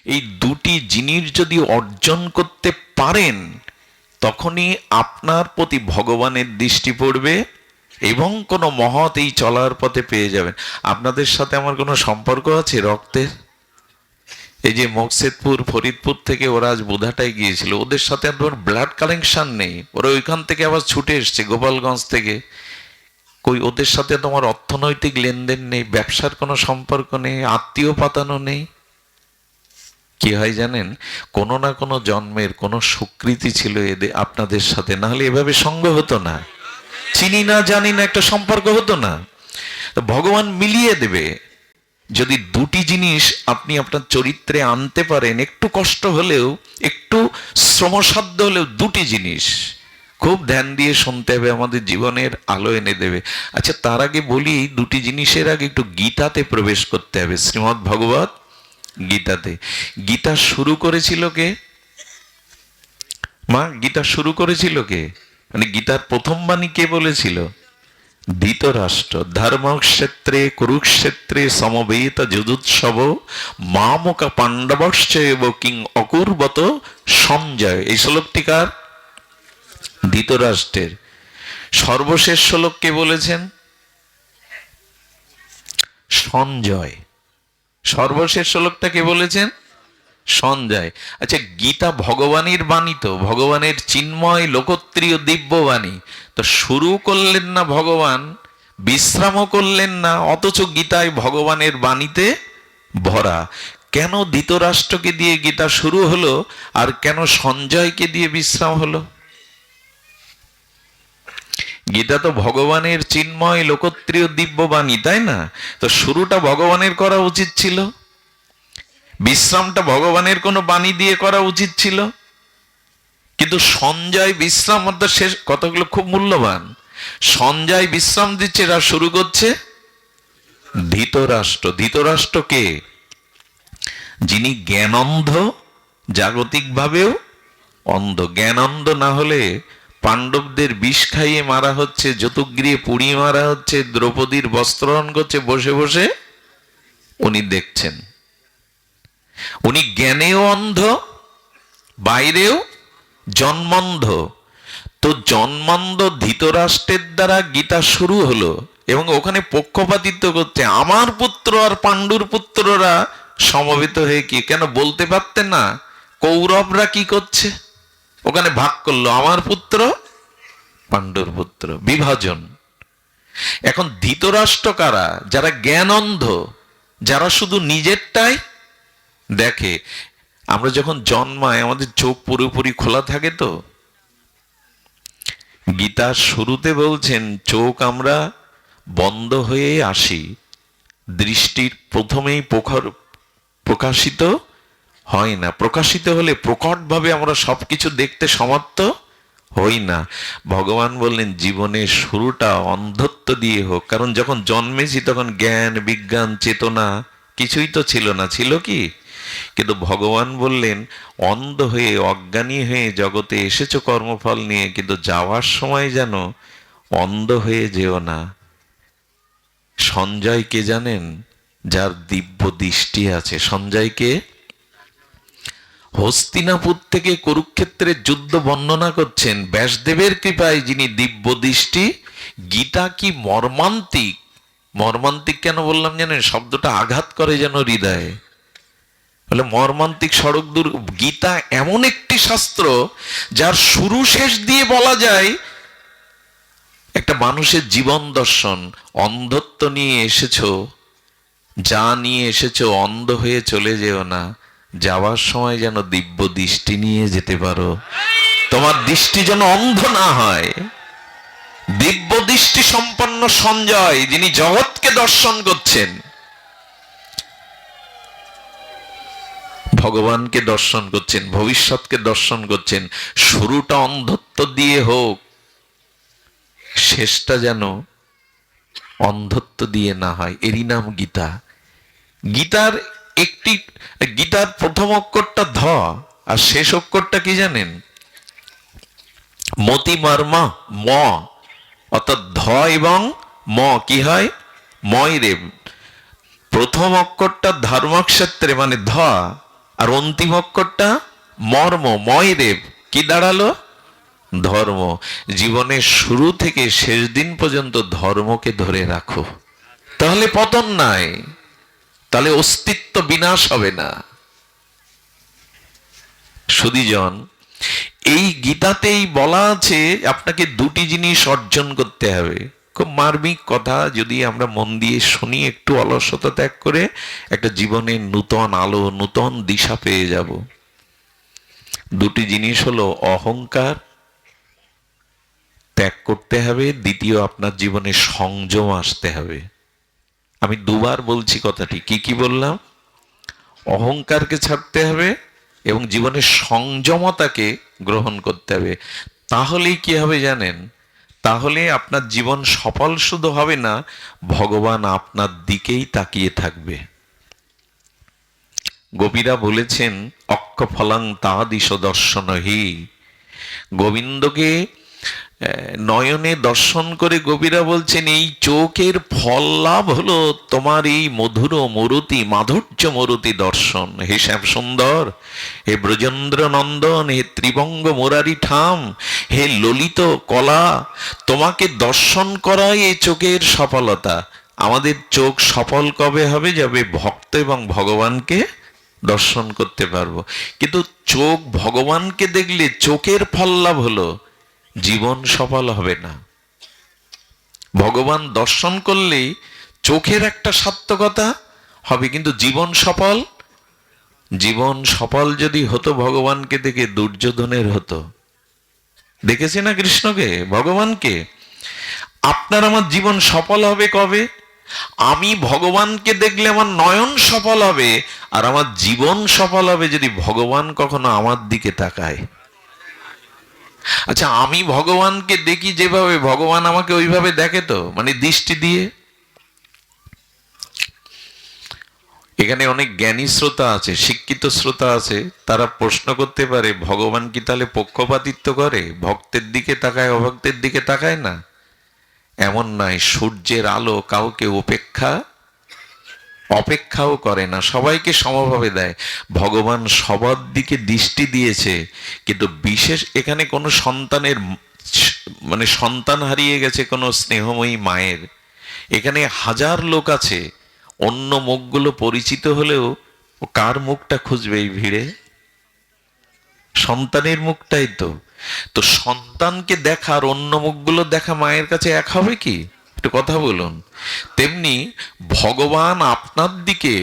এই দুটি জিনিস যদি অর্জন করতে পারেন, তখনই আপনার প্রতি ভগবানের দৃষ্টি পড়বে এবং কোনো মহৎ এই চলার পথে পেয়ে যাবেন। আপনাদের সাথে আমার কোনো সম্পর্ক আছে রক্তের? এই যে মকসেদপুর ফরিদপুর থেকে ওরা আজ বোধাটায় গিয়েছিল, ওদের সাথে আপনার ব্লাড কানেকশন নেই, ওরা ওইখান থেকে আবার ছুটে এসছে গোপালগঞ্জ থেকে। কই ওদের সাথে তোমার অর্থনৈতিক লেনদেন নেই, ব্যবসার কোনো সম্পর্ক নেই, আত্মীয় পাতানো নেই। কি হয় জানেন, কোনো না কোনো জন্মের কোনো স্বীকৃতি ছিল এদের আপনাদের সাথে, না হলে এভাবে সঙ্গ হতো না। চিনি না জানি না একটা সম্পর্ক হতো না। তো ভগবান মিলিয়ে দেবে যদি দুটি জিনিস আপনি আপনার চরিত্রে আনতে পারেন। একটু কষ্ট হলেও, একটু শ্রমসাধ্য হলেও দুটি জিনিস খুব ধ্যান দিয়ে শুনতে হবে, আমাদের জীবনের আলো এনে দেবে। আচ্ছা, তার আগে বলি, দুটি জিনিসের আগে একটু গীতাতে প্রবেশ করতে হবে, শ্রীমদ্ ভগবত গীতাতে। গীতা শুরু করেছিল কে মা? গীতা শুরু করেছিল কে? মানে গীতার প্রথম বাণী কে বলেছিল? ধৃতরাষ্ট্র। ধর্মক্ষেত্রে কুরুক্ষেত্রে সমবেত যুযুৎসব মামক পাণ্ডবশ্চ এব কিং অকুর্বত সঞ্জয়। এই শ্লোকটি কার? ধৃতরাষ্ট্রের। সর্বশেষ শ্লোক কে বলেছেন? সঞ্জয়। সর্বশেষ শ্লোকটা কে বলেছেন? সঞ্জয়। আচ্ছা, গীতা ভগবানের বাণী, তো ভগবানের চিন্ময় লোকত্রীয় দিব্য বাণী। তো শুরু করলেন না ভগবান, বিশ্রামও করলেন না, অথচ গীতায় ভগবানের বাণীতে ভরা। কেন ধৃতরাষ্ট্রকে দিয়ে গীতা শুরু হলো আর কেন সঞ্জয়কে দিয়ে বিশ্রাম হলো? গীতা তো ভগবানের চিন্ময় লোকত্রীয় দিব্য বাণী, তাই না? তো শুরুটা ভগবানের করা উচিত ছিল, বিশ্রামটা ভগবানের কোনো বাণী দিয়ে করা উচিত ছিল। কিন্তু সঞ্জয় বিশ্রাম, অর্থাৎ শেষ কতগুলো খুব মূল্যবান। সঞ্জয় বিশ্রাম দিচ্ছে, এরা শুরু করছে ধৃতরাষ্ট্র। ধৃতরাষ্ট্রকে যিনি জ্ঞানন্ধ, জাগতিক ভাবেও অন্ধ। জ্ঞানন্ধ না হলে পাণ্ডবদের বিষ খাইয়ে মারা হচ্ছে, যতুগৃহে পুড়িয়ে মারা হচ্ছে, দ্রৌপদীর বস্ত্রহরণ করছে, বসে বসে উনি দেখছেন। উনি জ্ঞানেও অন্ধ, বাইরেও জন্মান্ধ। তো জন্মান্ধ ধৃতরাষ্ট্রের দ্বারা গীতা শুরু হলো এবং ওখানে পক্ষপাতিত্ব করছে। আমার পুত্র আর পাণ্ডুর পুত্ররা সমবেত হয়ে কি কেন বলতে পারতেন না? কৌরবরা কি করছে ওখানে ভাগ করলো, আমার পুত্র পাণ্ডুর পুত্র, বিভাজন। এখন ধৃতরাষ্ট্র কারা? যারা জ্ঞান অন্ধ, যারা শুধু নিজেরটাই দেখে। আমরা যখন জন্মাই আমাদের চোখ পুরোপুরি খোলা থাকে তো। গীতার শুরুতে বলছেন চোখ আমরা বন্ধ হয়ে আসি, দৃষ্টির প্রথমেই প্রকাশিত হয় না। প্রকাশিত হলে প্রকটভাবে আমরা সবকিছু দেখতে সমর্থ হই না। ভগবান বললেন জীবনের শুরুটা অন্ধত্ব দিয়ে হোক। কারণ যখন জন্মেছি তখন জ্ঞান বিজ্ঞান চেতনা কিছুই তো ছিল না, ছিল কি? কিন্তু ভগবান বললেন অন্ধ হয়ে অজ্ঞানী হয়ে জগতে এসেছো কর্মফল নিয়ে, কিন্তু যাওয়ার সময় যেন অন্ধ হয়ে যেও না। সঞ্জয় কে জানেন? যার দিব্য দৃষ্টি আছে। সঞ্জয়কে হস্তিনাপুর থেকে কুরুক্ষেত্রের যুদ্ধ বর্ণনা করছেন ব্যাসদেবের কৃপায়, যিনি দিব্য দৃষ্টি। গীতা কি মর্মান্তিক! মর্মান্তিক কেন বললাম জানেন? শব্দটা আঘাত করে যেন হৃদয়ে। বলে মর্মান্তিক সড়ক দূর। গীতা এমন একটি শাস্ত্র যার শুরু শেষ দিয়ে বলা যায় একটা মানুষের জীবন দর্শন। অন্ধত্ব নিয়ে এসেছো, যা নিয়ে এসেছো অন্ধ হয়ে চলে যেও না, যাওয়ার সময় যেন দিব্য দৃষ্টি নিয়ে যেতে পারো। তোমার দৃষ্টি যেন অন্ধ না হয়। দিব্য দৃষ্টি সম্পন্ন সঞ্জয়, যিনি জগৎকে দর্শন করছেন, ভগবানকে দর্শন করছেন, ভবিষ্যৎকে দর্শন করছেন। শুরুটা অন্ধত্ব দিয়ে হোক, শেষটা যেন অন্ধত্ব দিয়ে না হয়। এরই নাম গীতা। গীতার গীতার প্রথম অক্ষরটা ধ, আর শেষ অক্ষরটা কি জানেন? মতি মর্মা ম, অর্থাৎ ধ এবং ম কি হয়? ময় রে। প্রথম অক্ষরটা ধর্মক্ষেত্রে মানে ধ, আর অন্তিম অক্ষরটা মর্ম, ময়রেব, কি দাঁড়ালো? ধর্ম। জীবনের শুরু থেকে শেষ দিন পর্যন্ত ধর্মকে ধরে রাখো, তাহলে পতন নাই, তাহলে অস্তিত্ব বিনাশ হবে না। সুধীজন, এই গীতাতেই বলা আছে আপনাকে দুটি জিনিস অর্জন করতে হবে। খুব মার্মিক কথা, যদি আমরা মন দিয়ে শুনি, একটু অলসতা ত্যাগ করে একটা জীবনের নূতন আলো, নূতন দিশা পেয়ে যাব। দুটি জিনিস হলো, অহংকার ত্যাগ করতে হবে, দ্বিতীয় আপনার জীবনে সংযম আসতে হবে। আমি দুবার বলছি কথাটি, কি কি বললাম? অহংকারকে ছাড়তে হবে এবং জীবনের সংযমতাকে গ্রহণ করতে হবে। তাহলেই কি হবে জানেন? তাহলে আপনার জীবন সফল শুধু হবে না, ভগবান আপনার দিকেই তাকিয়ে থাকবে। গোপীরা বলেছেন, অক্ষ ফলাং তাদিশ দর্শনহি। গোবিন্দকে নয়নে দর্শন করে গোপীরা বলছেন, এই চোখের ফল লাভ হলো তোমার এই মধুর মরুতি, মাধুর্য মরুতি দর্শন। হে শ্যাম সুন্দর, হে ব্রজেন্দ্র নন্দন, হে ত্রিবঙ্গ মুরারি ঠাম, হে ললিত কলা, তোমাকে দর্শন করাই এই চোখের সফলতা। আমাদের চোখ সফল কবে হবে? যাবে ভক্ত এবং ভগবানকে দর্শন করতে পারবো। কিন্তু চোখ ভগবানকে দেখলে চোখের ফল লাভ হলো, জীবন সফল হবে না। ভগবান দর্শন করলেই চোখের একটা সার্থকতা হবে, কিন্তু জীবন সফল। জীবন সফল যদি হতো ভগবানকে দেখে, দুর্যোধনের হতো। দেখেছি না কৃষ্ণকে, ভগবানকে। আপনার আমার জীবন সফল হবে কবে? আমি ভগবানকে দেখলে আমার নয়ন সফল হবে, আর আমার জীবন সফল হবে যদি ভগবান কখনো আমার দিকে তাকায়। আচ্ছা, আমি ভগবানকে দেখি যেভাবে, ভগবান আমাকে ওইভাবে দেখে তো, মানে দৃষ্টি দিয়ে? এখানে অনেক জ্ঞানী শ্রোতা আছে, শিক্ষিত শ্রোতা আছে, তারা প্রশ্ন করতে পারে, ভগবান কি তাহলে পক্ষপাতিত্ব করে? ভক্তের দিকে তাকায়, অভক্তের দিকে তাকায় না? এমন নয়। সূর্যের আলো কাউকে অপেক্ষাও করে না, সবাইকে সমভাবে দেয়। ভগবান সবার দিকে দৃষ্টি দিয়েছে, কিন্তু বিশেষ এখানে কোনো সন্তানের, মানে সন্তান হারিয়ে গেছে কোনো স্নেহময়ী মায়ের, এখানে হাজার লোক আছে, অন্য মুখগুলো পরিচিত হলেও ও কার মুখটা খুঁজবে এই ভিড়ে? সন্তানের মুখটাই তো। তো সন্তানকে দেখার অন্য মুখগুলো দেখা মায়ের কাছে এক হবে কি? একটু কথা বলুন। তেমনি ভগবান আপনার দিকে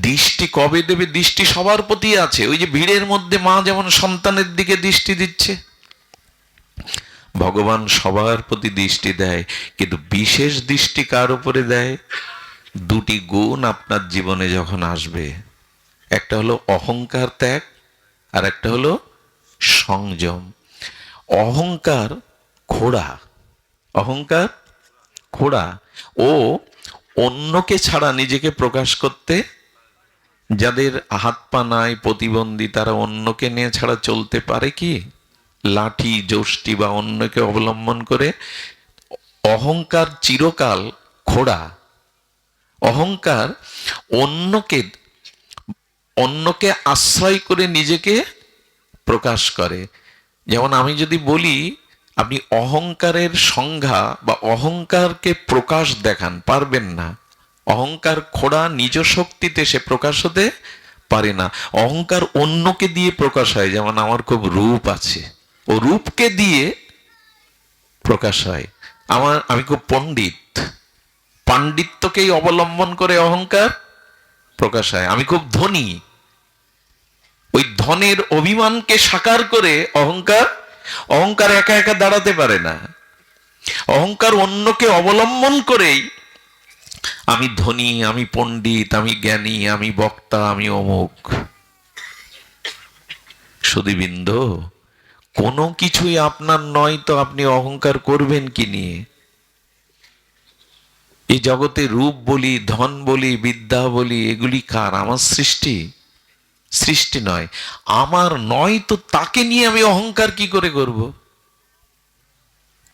দৃষ্টি কবে দেবে? দৃষ্টি সবার প্রতি আছে। ওই যে ভিড়ের মধ্যে মা যেমন সন্তানের দিকে দৃষ্টি দিচ্ছে, ভগবান সবার প্রতি দৃষ্টি দেয়, কিন্তু বিশেষ দৃষ্টি কার উপরে দেয়? দুটি গুণ আপনার জীবনে যখন আসবে, একটা হলো অহংকার ত্যাগ, আর একটা হলো সংযম। অহংকার ঘোড়া, অহংকার ঘোড়া, ও অন্যকে ছাড়া নিজেকে প্রকাশ করতে, যাদের হাত পা নাই, প্রতিবন্ধী, তারা অন্যকে নিয়ে ছাড়া চলতে পারে কি? লাঠি, যষ্টি বা অন্যকে অবলম্বন করে। অহংকার চিরকাল ঘোড়া। অহংকার অন্যকে আশ্রয় করে নিজেকে প্রকাশ করে। যেমন আমি যদি বলি, আপনি অহংকারের সংজ্ঞা বা অহংকারকে প্রকাশ দেখান, পারবেন না। অহংকার খোড়া, নিজ শক্তিতে সে প্রকাশ হতে পারে না। অহংকার অন্যকে দিয়ে প্রকাশ হয়। যেমন আমার খুব রূপ আছে, ও রূপকে দিয়ে প্রকাশ হয়। আমি খুব পণ্ডিত, পাণ্ডিত্যকেই অবলম্বন করে অহংকার প্রকাশ হয়। আমি খুব ধনী, ওই ধনের অভিমানকে সাকার করে অহংকার একা একা দাঁড়াতে পারে না। অহংকার অন্যকে অবলম্বন করেই আমি ধনী, আমি পণ্ডিত, আমি জ্ঞানী, আমি বক্তা, আমি অমুক। সুধীবৃন্দ, কোনো কিছুই আপনার নয় তো আপনি অহংকার করবেন কি নিয়ে? এই জগতে রূপ বলি, ধন বলি, বিদ্যা বলি, এগুলি কার? আমার সৃষ্টি? সৃষ্টি নয়। আমার নয় তো তাকে নিয়ে আমি অহংকার কি করে করব?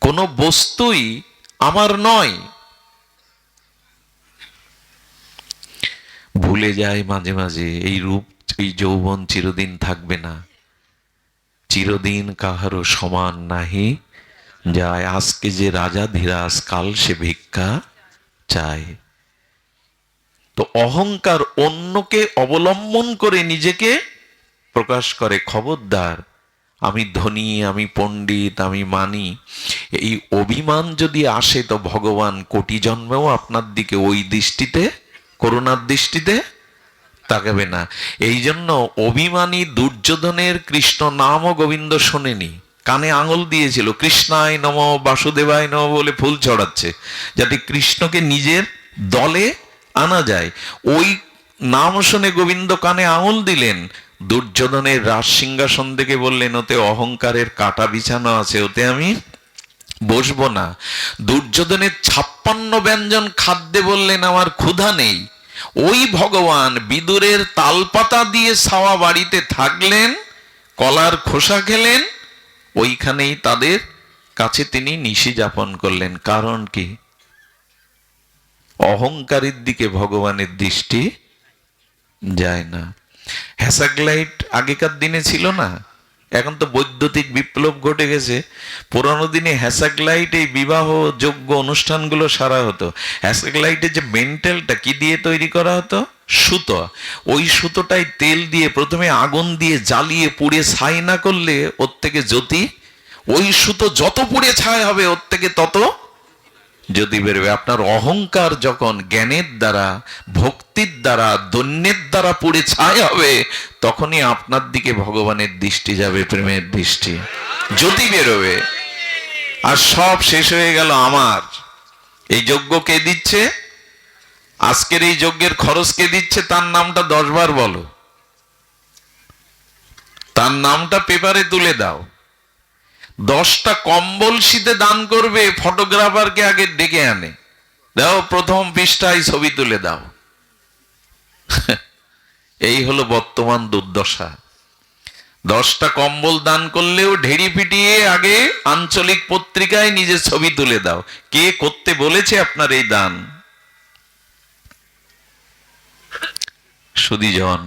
কোন বস্তুই আমার নয়। ভুলে যায় মাঝে মাঝে, এই রূপ এই যৌবন চিরদিন থাকবে না, চিরদিন কাহারও সমান নাহি যায়, আজকে যে রাজা ধীরাজ কাল সে ভিক্ষা চায়। তো অহংকার অন্যকে অবলম্বন করে নিজেকে প্রকাশ করে। খবরদার, আমি ধনী, আমি পণ্ডিত, আমি মানি, এই অভিমান যদি আসে তো ভগবান কোটি জন্মেও আপনার দিকে ওই দৃষ্টিতে, করুণার দৃষ্টিতে তাকাবে না। এই জন্য অভিমানী দুর্যোধনের কৃষ্ণ নাম ও গোবিন্দ শোনেনি, কানে আঙুল দিয়েছিল, কৃষ্ণায় নম বাসুদেবায় নম বলে ফুল চড়াচ্ছে, যাতে কৃষ্ণকে নিজের দলে আনা যায়। ওই নাম শুনে গোবিন্দ কানে আঙুল দিলেন, দুর্যোধনের রাজ সিংহাসন থেকে বললেন, ওতে অহংকারের কাটা বিছানো আছে, ওতে আমি বসবো না। দুর্যোধনের 56 ব্যঞ্জন খাদ্যে বললেন, আমার ক্ষুধা নেই। ওই ভগবান বিদুরের তালপাতা দিয়ে ছাওয়া বাড়িতে থাকলেন, কলার খোসা খেলেন, ওইখানেই তাদের কাছে তিনি নিশি যাপন করলেন। কারণ কি? অহংকারের দিকে ভগবানের দৃষ্টি যায় না। হ্যাসাগ্লাইট আগেকার দিনে ছিল না, এখন তো বৈদ্যুতিক বিপ্লব ঘটে গেছে। পুরানো দিনে হ্যাসাগ্লাইট এই বিবাহ যোগ্য অনুষ্ঠানগুলো সারা হতো। হ্যাসাগ্লাইটের যে মেন্টালটা কি দিয়ে তৈরি করা হতো? সুতো। ওই সুতোটাই তেল দিয়ে প্রথমে আগুন দিয়ে জ্বালিয়ে পুড়ে ছাই না করলে ওর থেকে জ্যোতি, ওই সুতো যত পুড়ে ছাই হবে ওর থেকে তত যদি বেরোবে। আপনার অহংকার যখন জ্ঞানের দ্বারা, ভক্তির দ্বারা, দৈন্যের দ্বারা পুড়ে ছাই হবে, তখনই আপনার দিকে ভগবানের দৃষ্টি যাবে, প্রেমের দৃষ্টি, জ্যোতি বেরোবে। আর সব শেষ হয়ে গেল। আমার এই যজ্ঞ কে দিচ্ছে? আজকের এই যজ্ঞের খরচ কে দিচ্ছে? তার নামটা 10 বার বলো, তার নামটা পেপারে তুলে দাও। 10টা কম্বল শীতে দান করবে, ফটোগ্রাফারকে আগে ডেকে আনে, দাও প্রথম পৃষ্ঠায় ছবি তুলে দাও। এই হলো বর্তমান দুর্দশা। 10টা কম্বল দান করলেও ঢেড়ি পিটিয়ে আগে আঞ্চলিক পত্রিকায় নিজের ছবি তুলে দাও। কে করতে বলেছে আপনার এই দান? সুধীজন,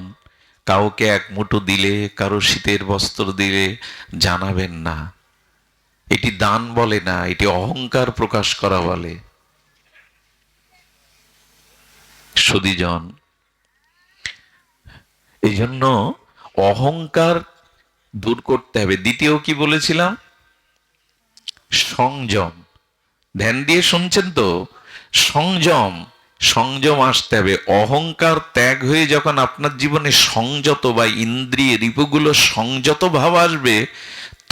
কাউকে এক মুঠো দিলে, কারো শীতের বস্ত্র দিলে জানাবেন না, এটি দান বলে না, এটি অহংকার প্রকাশ করা বলে। সুধীজন, এই জন্য অহংকার দূর করতে হবে। দ্বিতীয় কি বলেছিলাম? সংযম। ধ্যান দিয়ে শুনছেন তো? সংযম, সংযম আসতে হবে। অহংকার ত্যাগ হয়ে যখন আপনার জীবনে সংযত বা ইন্দ্রিয় রিপুগুলো সংযত ভাব আসবে,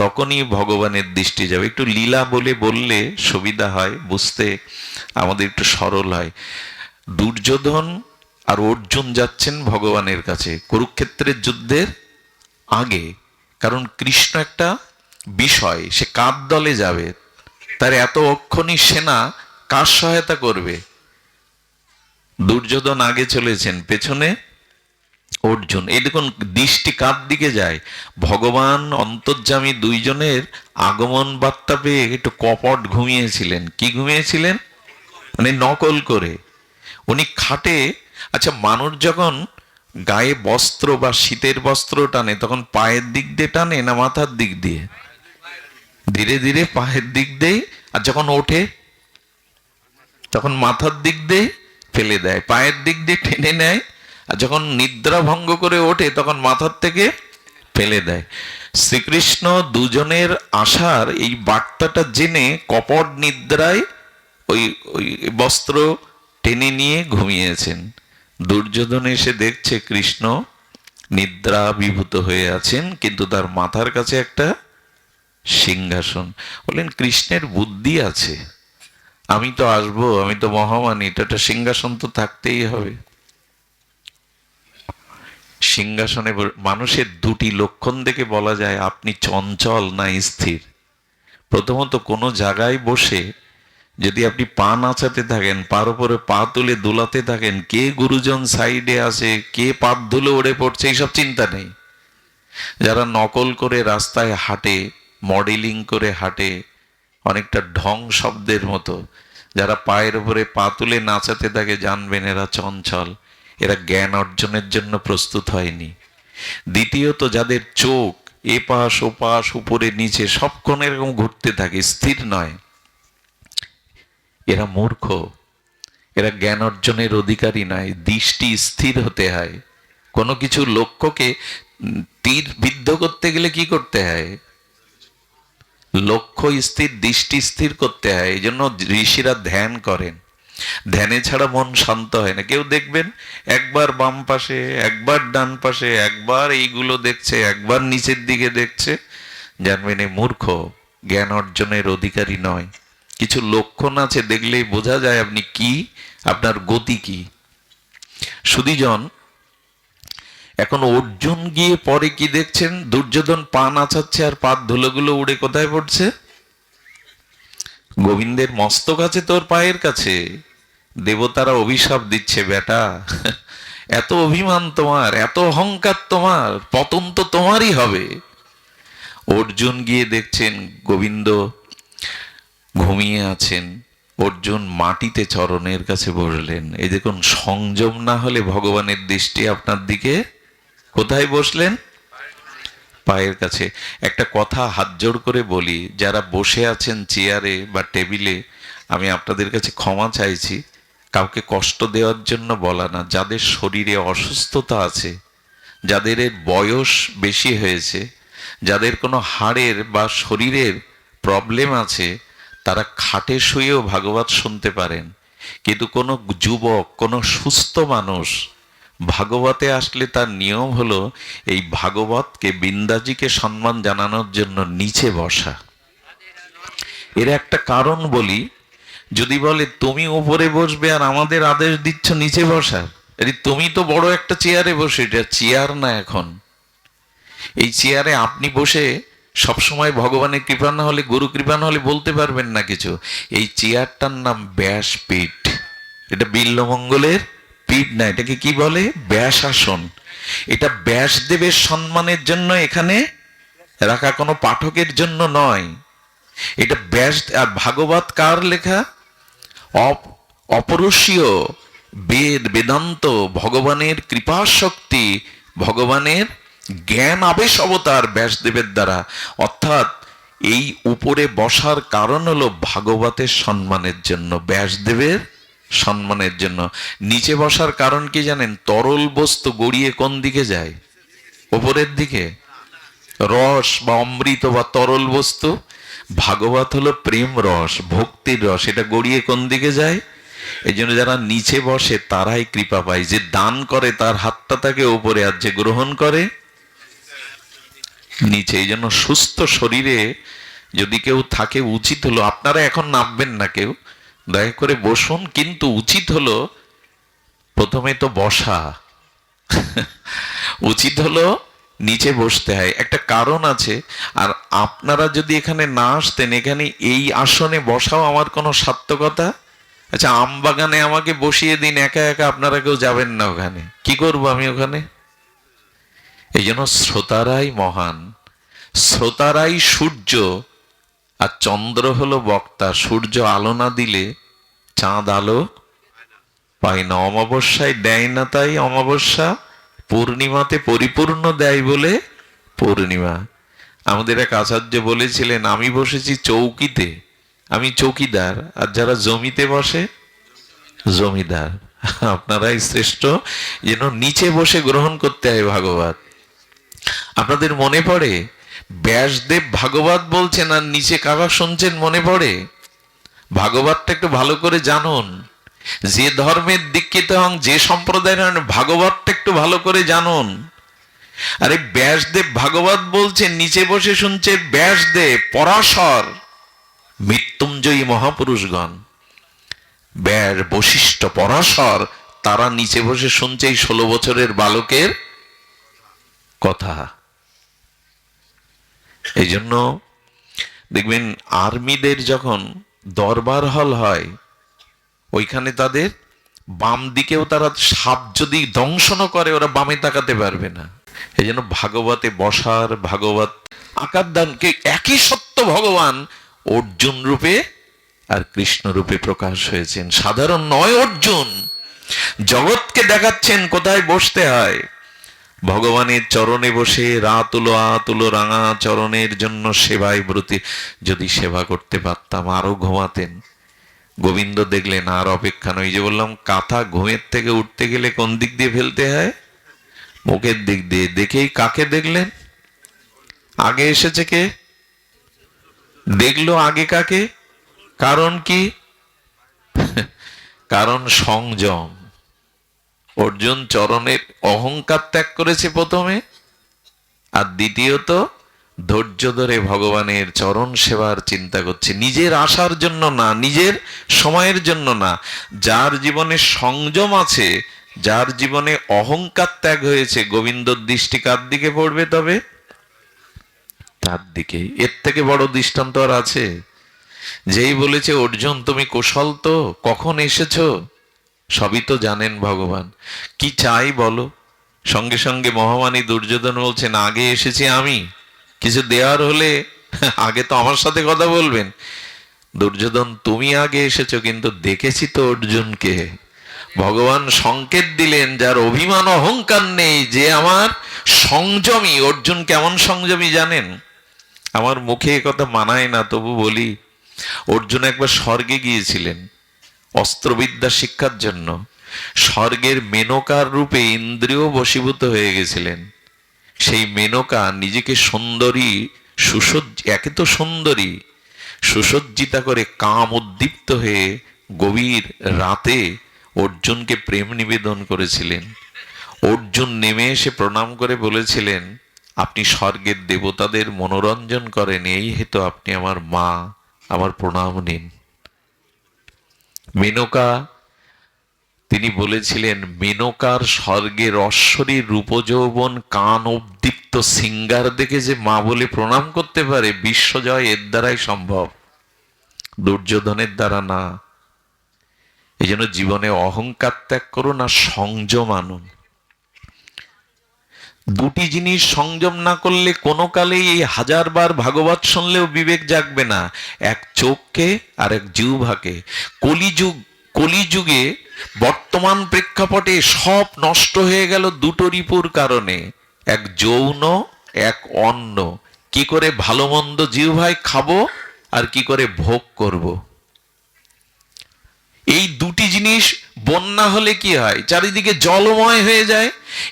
তখনই ভগবানের দৃষ্টি যাবে। একটু লীলা বললে সুবিধা হয় বুঝতে, আমাদের একটু সরল হয়। দুর্যোধন আর অর্জুন যাচ্ছেন ভগবানের কাছে কুরুক্ষেত্রের যুদ্ধের আগে। কারণ কৃষ্ণ একটা বিষয়, সে কার দলে যাবে? তার এত অক্ষণী সেনা কার সহায়তা করবে? দুর্যোধন আগে চলেছেন, পেছনে অর্জুন। এই দেখুন দৃষ্টি কার দিকে যায়? ভগবান অন্তর্যামী দুইজনের আগমন বার্তা পেয়ে একটু কপট ঘুমিয়েছিলেন। কি ঘুমিয়েছিলেন? মানে নকল করে। উনি খাটে, আচ্ছা মানুষ যখন গায়ে বস্ত্র বা শীতের বস্ত্র টানে তখন পায়ের দিক দিয়ে টানে না মাথার দিক দিয়ে? ধীরে ধীরে পায়ের দিক দিয়ে। আর যখন ওঠে তখন মাথার দিক দিয়ে ফেলে দেয়, পায়ের দিক দিয়ে টেনে নেয়। আর যখন নিদ্রা ভঙ্গ করে ওঠে তখন মাথার থেকে ফেলে দেয়। শ্রীকৃষ্ণ দুজনের আসার এই বার্তাটা জেনে কপট নিদ্রায় ওই ওই বস্ত্র টেনে নিয়ে ঘুমিয়েছেন। দুর্যোধন এসে দেখছে কৃষ্ণ নিদ্রা বিভূত হয়ে আছেন, কিন্তু তার মাথার কাছে একটা সিংহাসন। বললেন কৃষ্ণের বুদ্ধি আছে, আমি তো আসবো, আমি তো মহামানী, এটা একটা সিংহাসন তো থাকতেই হবে। সিংহাসনে মানুষের দুটি লক্ষণ দেখে বলা যায় আপনি চঞ্চল না স্থির। প্রথমত কোনো জায়গায় বসে যদি আপনি পা নাচাতে থাকেন, পার উপরে পা তুলে দোলাতে থাকেন, কে গুরুজন সাইডে আছে, কে পাপ ধুলে ওড়ে পড়ছে, এইসব চিন্তা নেই। যারা নকল করে রাস্তায় হাঁটে, মডেলিং করে হাঁটে অনেকটা ঢং শব্দের মতো, যারা পায়ের উপরে পা তুলে নাচাতে থাকে, জানবেন এরা চঞ্চল, এরা জ্ঞান অর্জনের জন্য প্রস্তুত হয়নি। দ্বিতীয়ত যাদের চোখ এপাশ ওপাশ উপরে নিচে সবক্ষণ এরকম ঘুরতে থাকে, স্থির নয়, এরা মূর্খ, এরা জ্ঞান অর্জনের অধিকারী নয়। দৃষ্টি স্থির হতে হয়। কোনো কিছু লক্ষ্যকে তীর বিদ্ধ করতে গেলে কি করতে হয়? লক্ষ্য স্থির, দৃষ্টি স্থির করতে হয়। এই জন্য ঋষিরা ধ্যান করেন। ধ্যানে ছাড়া মন শান্ত হয় না। কেউ দেখবেন একবার বাম পাশে, একবার ডান পাশে, একবার এইগুলো দেখছে, একবার নিচের দিকে দেখছে, জানবেন এ মূর্খ, জ্ঞান অর্জনের অধিকারী নয়। কিছু লক্ষণ আছে, দেখলেই বোঝা যায় আপনি কি, আপনার গতি কি। সুধীজন, এখন অর্জুন গিয়ে পরে কি দেখছেন? দুর্যোধন পা নাচাচ্ছে আর পাত ধুলোগুলো উড়ে কোথায় পড়ছে? গোবিন্দের মস্তক আছে তোর পায়ের কাছে। দেবতারা অভিশাপ দিচ্ছে, বেটা এত অভিমান তোমার, এত অহংকার তোমার, পতন তো তোমারই হবে। অর্জুন গিয়ে দেখছেন গোবিন্দ ঘুমিয়ে আছেন, অর্জুন মাটিতে চরণের কাছে বসলেন। এই দেখুন, সংযম না হলে ভগবানের দৃষ্টি আপনার দিকে কোথায় বসলেন? পায়ের কাছে। একটা কথা হাত জোড় করে বলি, যারা বসে আছেন চেয়ারে বা টেবিলে, আমি আপনাদের কাছে ক্ষমা চাইছি, কাউকে কষ্ট দেওয়ার জন্য বলা না। যাদের শরীরে অসুস্থতা আছে, যাদের বয়স বেশি হয়েছে, যাদের কোনো হাড়ের বা শরীরের প্রবলেম আছে, তারা খাটে শুয়েও ভাগবত শুনতে পারেন। কিন্তু কোনো যুবক, কোনো সুস্থ মানুষ ভাগবতে আসলে তার নিয়ম হলো এই ভাগবতকে, বিন্দাজিকে সম্মান জানানোর জন্য নিচে বসা। এর একটা কারণ বলি, যদি বলে তুমি উপরে বসবে আর আমাদের আদেশ দিচ্ছ নিচে বসার, তুমি তো বড় একটা চেয়ারে বসে, এটা চেয়ার না। এখন এই চেয়ারে আপনি বসে সবসময় ভগবানের কৃপা না হলে, গুরু কৃপা না হলে বলতে পারবেন না কিছু। এই চেয়ারটার নাম ব্যাসপীঠ। এটা বিল্বমঙ্গলের পীঠ না, এটাকে কি বলে? ব্যাসাসন। এটা ব্যাসদেবের সম্মানের জন্য এখানে রাখা, কোনো পাঠকের জন্য নয়। এটা ব্যাস। আর ভাগবত কার লেখা? অপরূষীয় বেদ, বেদান্ত, ভগবানের কৃপা শক্তি, ভগবানের জ্ঞান আবেশ অবতার ব্যাসদেবের দ্বারা। অর্থাৎ এই উপরে বসার কারণ হলো ভাগবতের সম্মানের জন্য, ব্যাসদেবের সম্মানের জন্য। নিচে বসার কারণ কি জানেন? তরল বস্তু গড়িয়ে কোন দিকে যায়? উপরের দিকে। রস বা অমৃত বা তরল বস্তু, ভাগবত হলো প্রেম রস, ভক্তির রস, এটা গড়িয়ে কোন দিকে যায়? এই জন্য যারা নিচে বসে তারাই কৃপা পায়। যে দান করে তার হাতটা থাকে উপরে, আর যে গ্রহণ করে নিচে। এই জন্য সুস্থ শরীরে যদি কেউ থাকে, উচিত হলো, আপনারা এখন নামবেন না কেউ, দয়া করে বসুন, কিন্তু উচিত হলো প্রথমে তো বসা উচিত হলো নিচে বসতে হয়, একটা কারণ আছে। আর আপনারা যদি এখানে না আসতেন, এখানে এই আসনে বসাও আমার কোনো সার্থকতা। আচ্ছা, আম বাগানে আমাকে বসিয়ে দিন একা একা, আপনারা কেউ যাবেন না ওখানে, কি করব আমি ওখানে? এই জন্য শ্রোতারাই মহান, শ্রোতারাই সূর্য, আর চন্দ্র হলো বক্তা। সূর্য আলো না দিলে চাঁদ আলো পায় না, অমাবস্যায় দেয় না তাই অমাবস্যা, পূর্ণিমাতে পরিপূর্ণ দেয় বলে পূর্ণিমা। আমাদের এক আচার্য বলেছিলেন, আমি বসেছি চৌকিতে, আমি চৌকিদার, আর যারা জমিতে বসে জমিদার। আপনারাই শ্রেষ্ঠ, যেন নিচে বসে গ্রহণ করতে হয় ভাগবত। আপনাদের মনে পড়ে ব্যাসদেব ভাগবত বলছেন আর নিচে কারা শুনছেন? মনে পড়ে? ভাগবতটা একটু ভালো করে জানুন। যে ধর্মের দীক্ষিত হন, যে সম্প্রদায়ের হন, ভাগবতটা একটু ভালো করে জানুন। আরে ব্যাসদেব ভাগবত বলছেন, নিচে বসে শুনছে ব্যাসদেব, পরাশর, মৃত্যুঞ্জয়ী মহাপুরুষগণ, ব্যাস, বশিষ্ঠ, পরাশর, তারা নিচে বসে শুনছে এই 16 বছরের বালকের কথা। এই জন্য দেখবেন আর্মিদের যখন দরবার হল হয়, ওইখানে তাদের বাম দিকেও, তারা সাপ যদি দংশন করে ওরা বামে তাকাতে পারবে না। এই জন্য ভাগবতে বসার, ভাগবত আকার দানকে, একই সত্য ভগবান অর্জুন রূপে আর কৃষ্ণ রূপে প্রকাশ হয়েছেন। সাধারণ নয় অর্জুন, জগৎকে দেখাচ্ছেন কোথায় বসতে হয়। ভগবানের চরণে বসে রাতুলো আতুলো রাঙা চরণের জন্য সেবায় ব্রতী। যদি সেবা করতে পারতাম আরো ঘুমাতেন। গোবিন্দ দেখলেন আর অপেক্ষা নয়। যে বললাম কাঁথা ঘুমের থেকে উঠতে গেলে কোন দিক দিয়ে ফেলতে হয়? মুখের দিক দিয়ে। দেখেই কাকে দেখলেন? আগে এসেছে কে? দেখলো আগে কাকে? কারণ কি? কারণ সংযম। অর্জুন চরণের অহংকার ত্যাগ করেছে প্রথমে, আর দ্বিতীয়ত ধৈর্য ধরে ভগবানের চরণ সেবার চিন্তা করছে। নিজের আশার জন্য না, নিজের সময়ের জন্য না। যার জীবনে সংযম আছে, যার জীবনে অহংকার ত্যাগ হয়েছে, গোবিন্দর দৃষ্টি কার দিকে পড়বে? তবে তার দিকে। এর থেকে বড় দৃষ্টান্ত আর আছে? যেই বলেছে অর্জুন তুমি কুশল তো, কখন এসেছো? সবই তো জানেন ভগবান, কি চাই বলো? সঙ্গে সঙ্গে মহামানী দুর্যোধন বলছেন আগে এসেছি আমি, কিছু দেওয়ার হলে আগে তো আমার সাথে কথা বলবেন। দুর্যোধন তুমি আগে এসেছো, কিন্তু দেখেছি তো অর্জুনকে। ভগবান সংকেত দিলেন যার অভিমান অহংকার নেই, যে আমার সংযমী। অর্জুন কেমন সংযমী জানেন? আমার মুখে এ কথা মানায় না, তবু বলি। অর্জুন একবার স্বর্গে গিয়েছিলেন অস্ত্রবিদ্যা শিক্ষার জন্য। স্বর্গের মেনকার রূপে ইন্দ্রিয় বশীভূত হয়ে গেছিলেন। সেই মেনকা নিজেকে সুন্দরী একে তো সুন্দরী সুসজ্জিতা করে কাম উদ্দীপ্ত হয়ে গভীর রাতে অর্জুনকে প্রেম নিবেদন করেছিলেন। অর্জুন নেমে এসে প্রণাম করে বলেছিলেন আপনি স্বর্গের দেবতাদের মনোরঞ্জন করেন, এই হেতু আপনি আমার মা, আমার প্রণাম নিন। মেনকা, তিনি বলেছিলেন মেনকার স্বর্গের অশ্বরী রূপযৌবন কান উদ্দীপ্ত সিঙ্গার দেখে যে মা বলে প্রণাম করতে পারে, বিশ্বজয় এর দ্বারাই সম্ভব, দুর্যোধনের দ্বারা না। এই জন্য জীবনে অহংকার ত্যাগ করুন আর সংযম আনুন। দুটি জিনিস সংযম না করলে কোনো কালেই এই 1000 বার ভাগবত শুনলেও বিবেক জাগবে না। এক চোখকে আর এক জিহ্বাকে। কলিযুগে বর্তমান প্রেক্ষাপটে সব নষ্ট হয়ে গেল দুটো রিপুর কারণে, এক যৌন, এক অন্ন। কি করে ভালো মন্দ জিহ্বায় খাবো আর কি করে ভোগ করব। এই দুটি জিনিস বন্যা হলে কি হয়? চারিদিকে জলময় হয়ে যায়।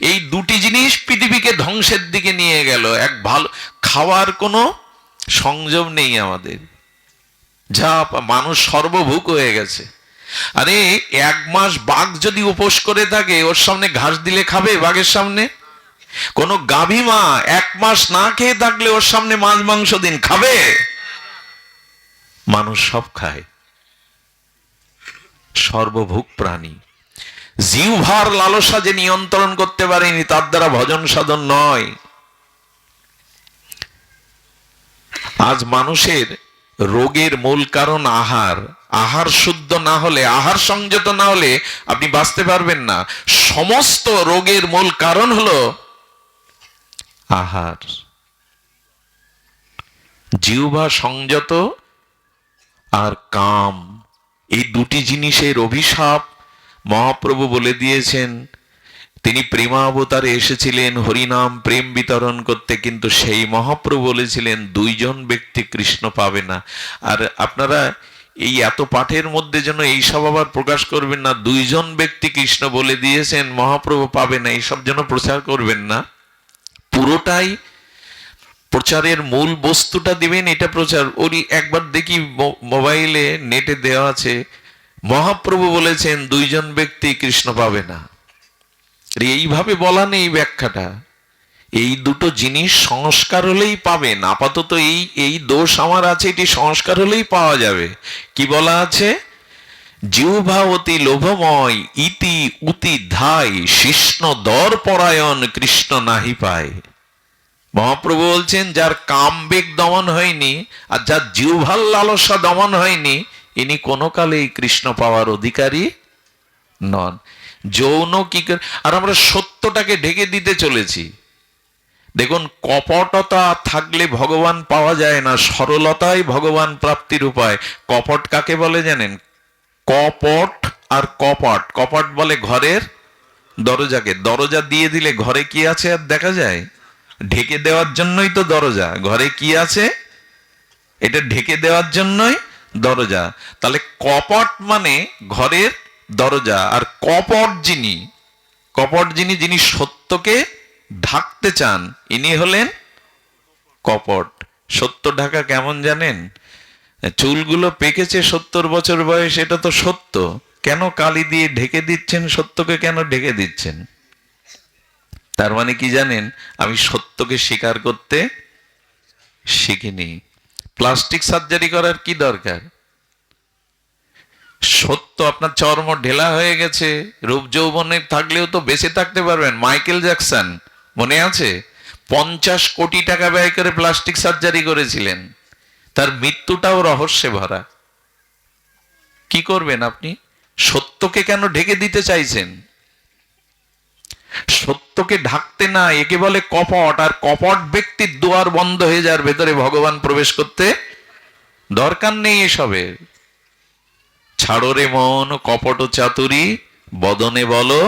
এই দুটি জিনিস পৃথিবীকে ধ্বংসের দিকে নিয়ে গেল। এক ভালো খাওয়ার কোনো সংযম নেই আমাদের, যা মানুষ সর্বভুক হয়ে গেছে। আরে 1 মাস বাঘ যদি উপোস করে থাকে, ওর সামনে ঘাস দিলে খাবে? বাঘের সামনে? কোন গাভী মা 1 মাস না খেয়ে থাকলে ওর সামনে মাছ মাংস দিন, খাবে? মানুষ সব খায়, সর্বভুক প্রাণী। জিহ্বার লালসা যে নিয়ন্ত্রণ করতে পারেনি, তার দ্বারা ভজন সাধন নয়। আজ মানুষের রোগের মূল কারণ আহার। আহার শুদ্ধ না হলে, আহার সংযত না হলে আপনি বাঁচতে পারবেন না। সমস্ত রোগের মূল কারণ হলো আহার। জিহ্বা সংযত আর কাম, এই দুটি জিনিসের অভিশাপ মহাপ্রভু বলে দিয়েছেন। তিনি প্রেমাবতারে এসেছিলেন হরিনাম প্রেম বিতরণ করতে, কিন্তু সেই মহাপ্রভু বলেছিলেন 2 জন ব্যক্তি কৃষ্ণ পাবে না। আর আপনারা এই এত পাঠের মধ্যে যেন এইসব আবার প্রকাশ করবেন না, 2 জন ব্যক্তি কৃষ্ণ বলে দিয়েছেন মহাপ্রভু পাবে না, এইসব যেন প্রচার করবেন না। পুরোটাই প্রচারের মূল বস্তুটা দিবেন, এটা প্রচার। ওই একবার দেখি মোবাইলে নেটে দেওয়া আছে, মহাপ্রভু বলেছেন 2 জন ব্যক্তি কৃষ্ণ পাবে না। এইভাবে বলা নেই ব্যাখ্যাটা। এই দুটো জিনিস সংস্কার হলেই পাবেন। আপাতত এই দোষ আমার আছে, এটি সংস্কার হলেই পাওয়া যাবে। কি বলা আছে? জিহ্বা অতি লোভময় ইতি উতি ধাই শিষ্ণ দর পরায়ণ কৃষ্ণ নাহি পায়। মহাপ্রভু বলছেন যার কামবেগ দমন হয়নি আর যার জিহ্বার লালসা দমন হয়নি, ইনি কোনো কালেই কৃষ্ণ পাওয়ার অধিকারী নন। যৌন কি, আর আমরা সত্যটাকে ঢেকে দিতে চলেছি। দেখুন, কপটতা থাকলে ভগবান পাওয়া যায় না, সরলতাই ভগবান প্রাপ্তির উপায়। কপট কাকে বলে জানেন? কপট আর কপট। কপট বলে ঘরের দরজাকে। দরজা দিয়ে দিলে ঘরে কি আছে আর দেখা যায়? ঢেকে দেওয়ার জন্যই তো দরজা। ঘরে কি আছে এটা ঢেকে দেওয়ার জন্যই দরজা। তাহলে কপট মানে ঘরের দরজা। আর কপট যিনি যিনি সত্যকে ঢাকতে চান, ইনি হলেন কপট। সত্য ঢাকা কেমন জানেন? চুলগুলো পেকেছে 70 বছর বয়স, এটা তো সত্য। কেন কালি দিয়ে ঢেকে দিচ্ছেন? সত্যকে কেন ঢেকে দিচ্ছেন? তার মানে কি জানেন? আমি সত্যকে স্বীকার করতে শিখিনি। প্লাস্টিক সার্জারি করার কি দরকার? সত্য, আপনার চর্ম ঢেলা হয়ে গেছে, রূপ যৌবনে থাকলেও তো বেঁচে থাকতে পারবেন। মাইকেল জ্যাকসন মনে আছে? 50 কোটি টাকা ব্যয় করে প্লাস্টিক সার্জারি করেছিলেন। তার মৃত্যুটাও রহস্যে ভরা। কি করবেন আপনি? সত্যকে কেন ঢেকে দিতে চাইছেন? সত্যকে ঢাকতে না, একে বলে কপট। আর কপট ব্যক্তির দুয়ার বন্ধ হয়ে যাওয়ার ভেতরে ভগবান প্রবেশ করতে দরকার নেই এসবের। ছাড়ো রে মন কপট চাতুরি, বদনে বলো।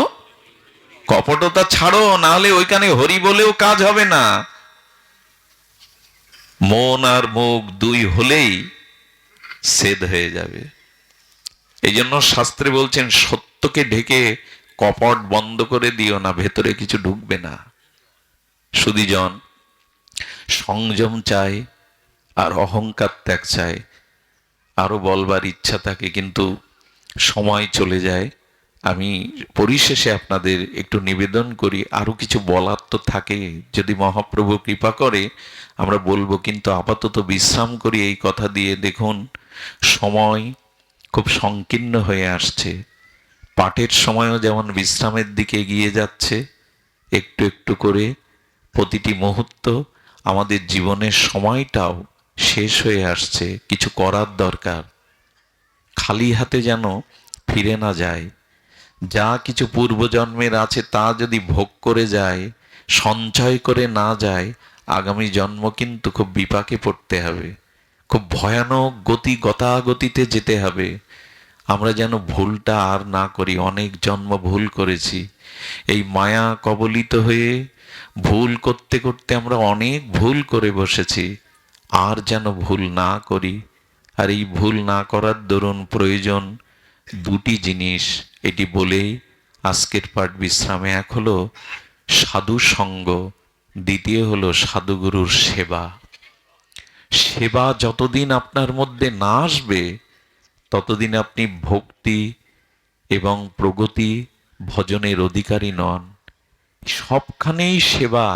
কপটতা ছাড়ো, না হলে ওইখানে হরি বলেও কাজ হবে না। মন আর মুখ দুই হলেই ছেদ হয়ে যাবে। এই জন্য শাস্ত্রে বলছেন সত্যকে ঢেকে কপট বন্ধ করে দিও না, ভেতরে কিছু ঢুকবে না। সুধীজন, সংযম চাই আর অহংকার ত্যাগ চাই। আরো বলবার ইচ্ছা থাকে কিন্তু সময় চলে যায়। আমি পরিশেষে আপনাদের একটু নিবেদন করি, আরো কিছু বলার তো থাকে, যদি মহাপ্রভু কৃপা করে আমরা বলবো, কিন্তু আপাতত বিশ্রাম করি এই কথা দিয়ে। দেখুন, সময় খুব সংকীর্ণ হয়ে আসছে। পাঠের সময়ও যেমন বিশ্রামের দিকে এগিয়ে যাচ্ছে, একটু একটু করে প্রতিটি মুহূর্ত আমাদের জীবনের সময়টাও শেষ হয়ে আসছে। কিছু করার দরকার। খালি হাতে যেন ফিরে না যায়। যা কিছু পূর্বজন্মের আছে তা যদি ভোগ করে যায়, সঞ্চয় করে না যায়, আগামী জন্ম কিন্তু খুব বিপাকে পড়তে হবে। খুব ভয়ানক গতাগতিতে যেতে হবে। আমরা যেন ভুলটা আর না করি। অনেক জন্ম ভুল করেছি। এই মায়া কবলিত হয়ে ভুল করতে করতে আমরা অনেক ভুল করে বসেছি। আর যেন ভুল না করি। আর এই ভুল না করার দরুন প্রয়োজন দুটি জিনিস। এটি বলেই আজকের পাঠ বিশ্রামে। এক হলো সাধু সঙ্গ, দ্বিতীয় হলো সাধুগুরুর সেবা। সেবা যতদিন আপনার মধ্যে না আসবে ততদিন আপনি ভক্তি এবং প্রগতি ভজনের অধিকারী নন। সবখানেই সেবা।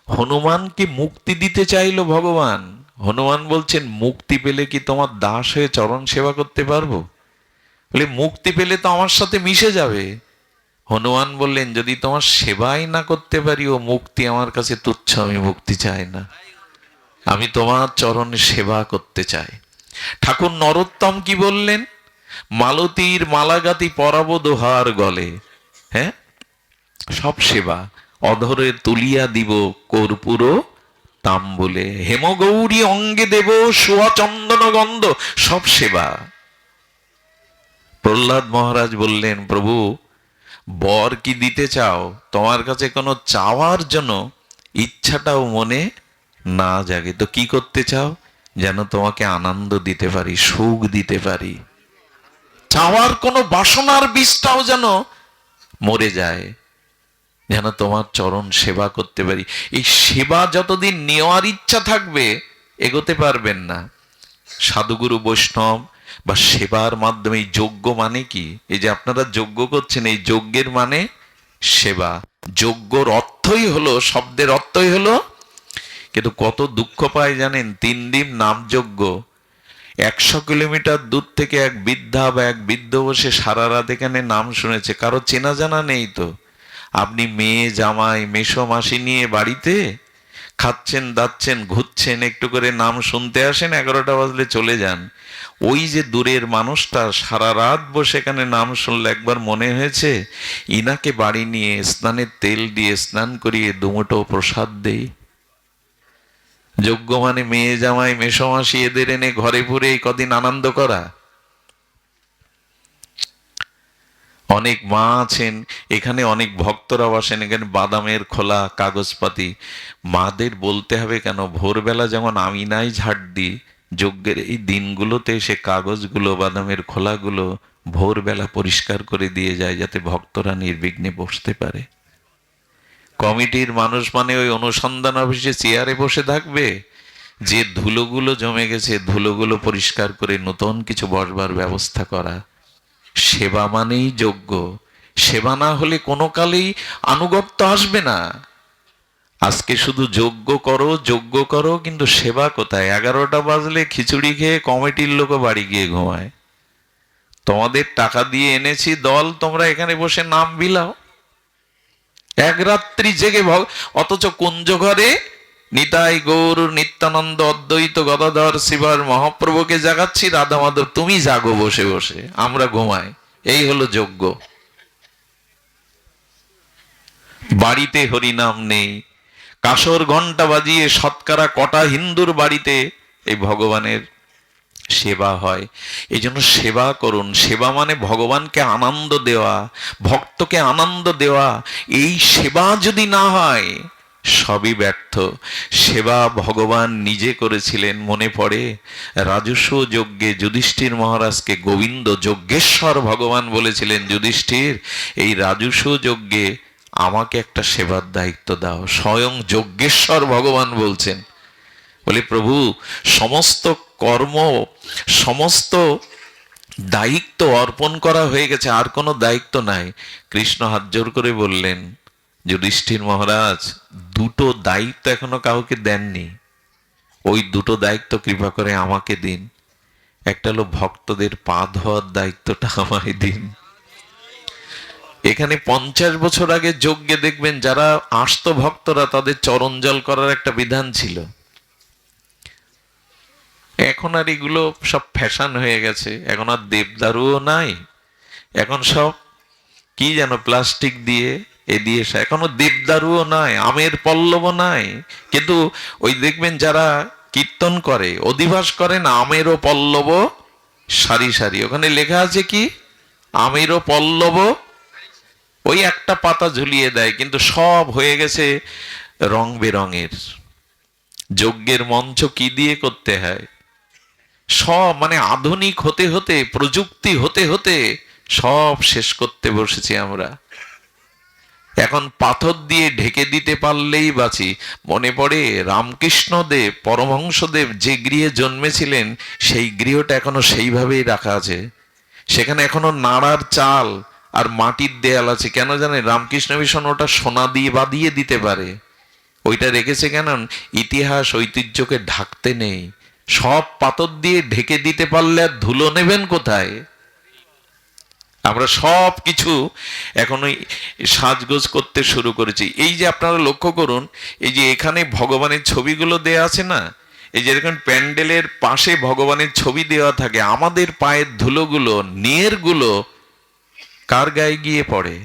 হনুমানকে মুক্তি দিতে চাইল ভগবান। হনুমান বলছেন, মুক্তি পেলে কি তোমার দাস হয়ে চরণ সেবা করতে পারবো? বলে, মুক্তি পেলে তো আমার সাথে মিশে যাবে। হনুমান বললেন, যদি তোমার সেবাই না করতে পারি, ও মুক্তি আমার কাছে তুচ্ছ। আমি মুক্তি চাই না, আমি তোমার চরণে সেবা করতে চাই। ঠাকুর নরোত্তম কি বললেন? মালতীর মালাগাতি পরাবো দোহার গলে। হ্যাঁ, সব সেবা। অধরে তুলিয়া দিব কর্পূর তাম্বুলে, হেমগৌরী অঙ্গে দেব সোয়া চন্দন গন্ধ। সব সেবা। প্রহ্লাদ মহারাজ বললেন, প্রভু বর কি দিতে চাও? তোমার কাছে কোনো চাওয়ার জন্য ইচ্ছাটাও মনে না জাগে তো কি করতে চাও? যেন তোমাকে আনন্দ দিতে পারি, সুখ দিতে পারি। চাওয়ার কোনো বাসনার বীজটাও যেন মরে যায়, যেন তোমার চরণ সেবা করতে পারি। এই সেবা যতদিন নেওয়ার ইচ্ছা থাকবে এগোতে পারবেন না। সাধুগুরু বৈষ্ণব বা সেবার মাধ্যমে যজ্ঞ মানে কি? এই যে আপনারা যজ্ঞ করছেন, এই যজ্ঞের মানে সেবা। যজ্ঞর অর্থই হলো, শব্দের অর্থই হলো, কিন্তু কত দুঃখ পায় জানেন? 3 দিন নাম যজ্ঞ, 100 কিলোমিটার দূর থেকে এক বৃদ্ধা বা এক বৃদ্ধ বসে সারা রাত এখানে নাম শুনেছে, কারো চেনা জানা নেই তো। আপনি মেয়ে জামাই মেসো মাসি নিয়ে বাড়িতে খাচ্ছেন দাচ্ছেন ঘুরছেন, একটু করে নাম শুনতে আসেন, 11টা বাজলে চলে যান। ওই যে দূরের মানুষটা সারা রাত বসে এখানে নাম শুনলে, একবার মনে হয়েছে ইনাকে বাড়ি নিয়ে স্নানের তেল দিয়ে স্নান করিয়ে দুমুঠো প্রসাদ দেই? যজ্ঞ মানে মেয়ে জামাই মেসোমাসি এদের এনে ঘরে পুরে এই কদিন আনন্দ করা। অনেক মা আছেন, এখানে অনেক ভক্তরাও আসেন, এখানে বাদামের খোলা, কাগজপাতি। মাদের বলতে হবে কেন? ভোরবেলা যেমন আমি নাই ঝাড় দিই, যজ্ঞের এই দিনগুলোতে সে কাগজগুলো, বাদামের খোলাগুলো ভোরবেলা পরিষ্কার করে দিয়ে যায়, যাতে ভক্তরা নির্বিঘ্নে বসতে পারে। কমিটির মানুষ মানে ওই অনুসন্ধান অফিসে চেয়ারে বসে থাকবে? যে ধুলোগুলো জমে গেছে, ধুলোগুলো পরিষ্কার করে নতুন কিছু বসবার ব্যবস্থা করা। সেবা মানেই যজ্ঞ। সেবা না হলে কোনো কালেই আনুগত্য আসবে না। আজকে শুধু যজ্ঞ করো যজ্ঞ করো, কিন্তু সেবা কোথায়? 11টা বাজলে খিচুড়ি খেয়ে কমিটির লোকও বাড়ি গিয়ে ঘুমায়। তোমাদের টাকা দিয়ে এনেছি দল, তোমরা এখানে বসে নাম বিলাও, এক রাত্রি জেগে অথচ কুঞ্জ ঘরে নিতাই গৌর নিত্যানন্দ অদ্বৈত গদাধর শিবর মহাপ্রভুকে জাগাচ্ছি, রাধা মাধব তুমি জাগো বসে বসে, আমরা ঘুমাই। এই হলো যজ্ঞ। বাড়িতে হরিনাম নেই, কাসর ঘন্টা বাজিয়ে শতকরা কটা হিন্দুর বাড়িতে এই ভগবানের সেবা হয়? এই জন্য সেবা করুন। সেবা মানে ভগবানকে আনন্দ দেওয়া, ভক্তকে আনন্দ দেওয়া। এই সেবা যদি না হয় সবই ব্যর্থ। সেবা ভগবান নিজে করেছিলেন। মনে পড়ে রাজস্ব যজ্ঞে যুধিষ্ঠির মহারাজকে গোবিন্দ যজ্ঞেশ্বর ভগবান বলেছিলেন, যুধিষ্ঠির এই রাজস্ব যজ্ঞে আমাকে একটা সেবার দায়িত্ব দাও। স্বয়ং যজ্ঞেশ্বর ভগবান বলছেন। বলে প্রভু সমস্ত কর্ম, সমস্ত দায়িত্ব অর্পণ করা হয়ে গেছে, আর কোনো দায়িত্ব নাই। কৃষ্ণ হাত জোর করে বললেন, যুধিষ্ঠির মহারাজ দুটো দায়িত্ব এখনো কাউকে দেননি, ওই দুটো দায়িত্ব কৃপা করে আমাকে দিন। একটা হলো ভক্তদের পা ধোয়ার দায়িত্বটা আমায় দিন। এখানে 50 বছর আগে যজ্ঞে দেখবেন যারা আসতো ভক্তরা, তাদের চরণ জল করার একটা বিধান ছিল। এখন আর এগুলো সব ফ্যাশন হয়ে গেছে। এখন আর দেবদারুও নাই, এখন সব কি যেন প্লাস্টিক দিয়ে এ দিয়ে, এখনো দেবদারুও নাই, আমের পল্লবও নাই। কিন্তু ওই দেখবেন যারা কীর্তন করে, অধিবাস করেন, আমেরও পল্লব সারি সারি, ওখানে লেখা আছে কি? আমেরও পল্লব। ওই একটা পাতা ঝুলিয়ে দেয়, কিন্তু সব হয়ে গেছে রং বেরঙের। যজ্ঞের মঞ্চ কি দিয়ে করতে হয়? সব মানে আধুনিক হতে হতে, প্রযুক্তি হতে হতে সব শেষ করতে বসেছি আমরা। এখন পাথর দিয়ে ঢেকে দিতে পারলেই বাঁচি। মনে পড়ে রামকৃষ্ণদেব পরমহংসদেব যে গৃহে জন্মেছিলেন, সেই গৃহটা এখনো সেইভাবেই রাখা আছে। সেখানে এখনো নাড়ার চাল আর মাটির দেয়াল আছে। কেন জানেন? রামকৃষ্ণ মিশন ওটা সোনা দিয়ে বাঁধিয়ে দিতে পারে। ওইটা রেখেছে কেন? ইতিহাস ঐতিহ্যকে ঢাকতে নেই। সব পাথর দিয়ে ঢেকে দিতে পারলে আর ধুলো নেবেন কোথায়? আমরা সব কিছু এখন ওই সাজগোজ করতে শুরু করেছি। এই যে আপনারা লক্ষ্য করুন, এই যে এখানে ভগবানের ছবিগুলো দেয়া আছে না, এই যে এরকম প্যান্ডেলের পাশে ভগবানের ছবি দেওয়া থাকে, আমাদের পায়ের ধুলোগুলো, নিয়েরগুলো কার গায়ে গিয়ে পড়ে?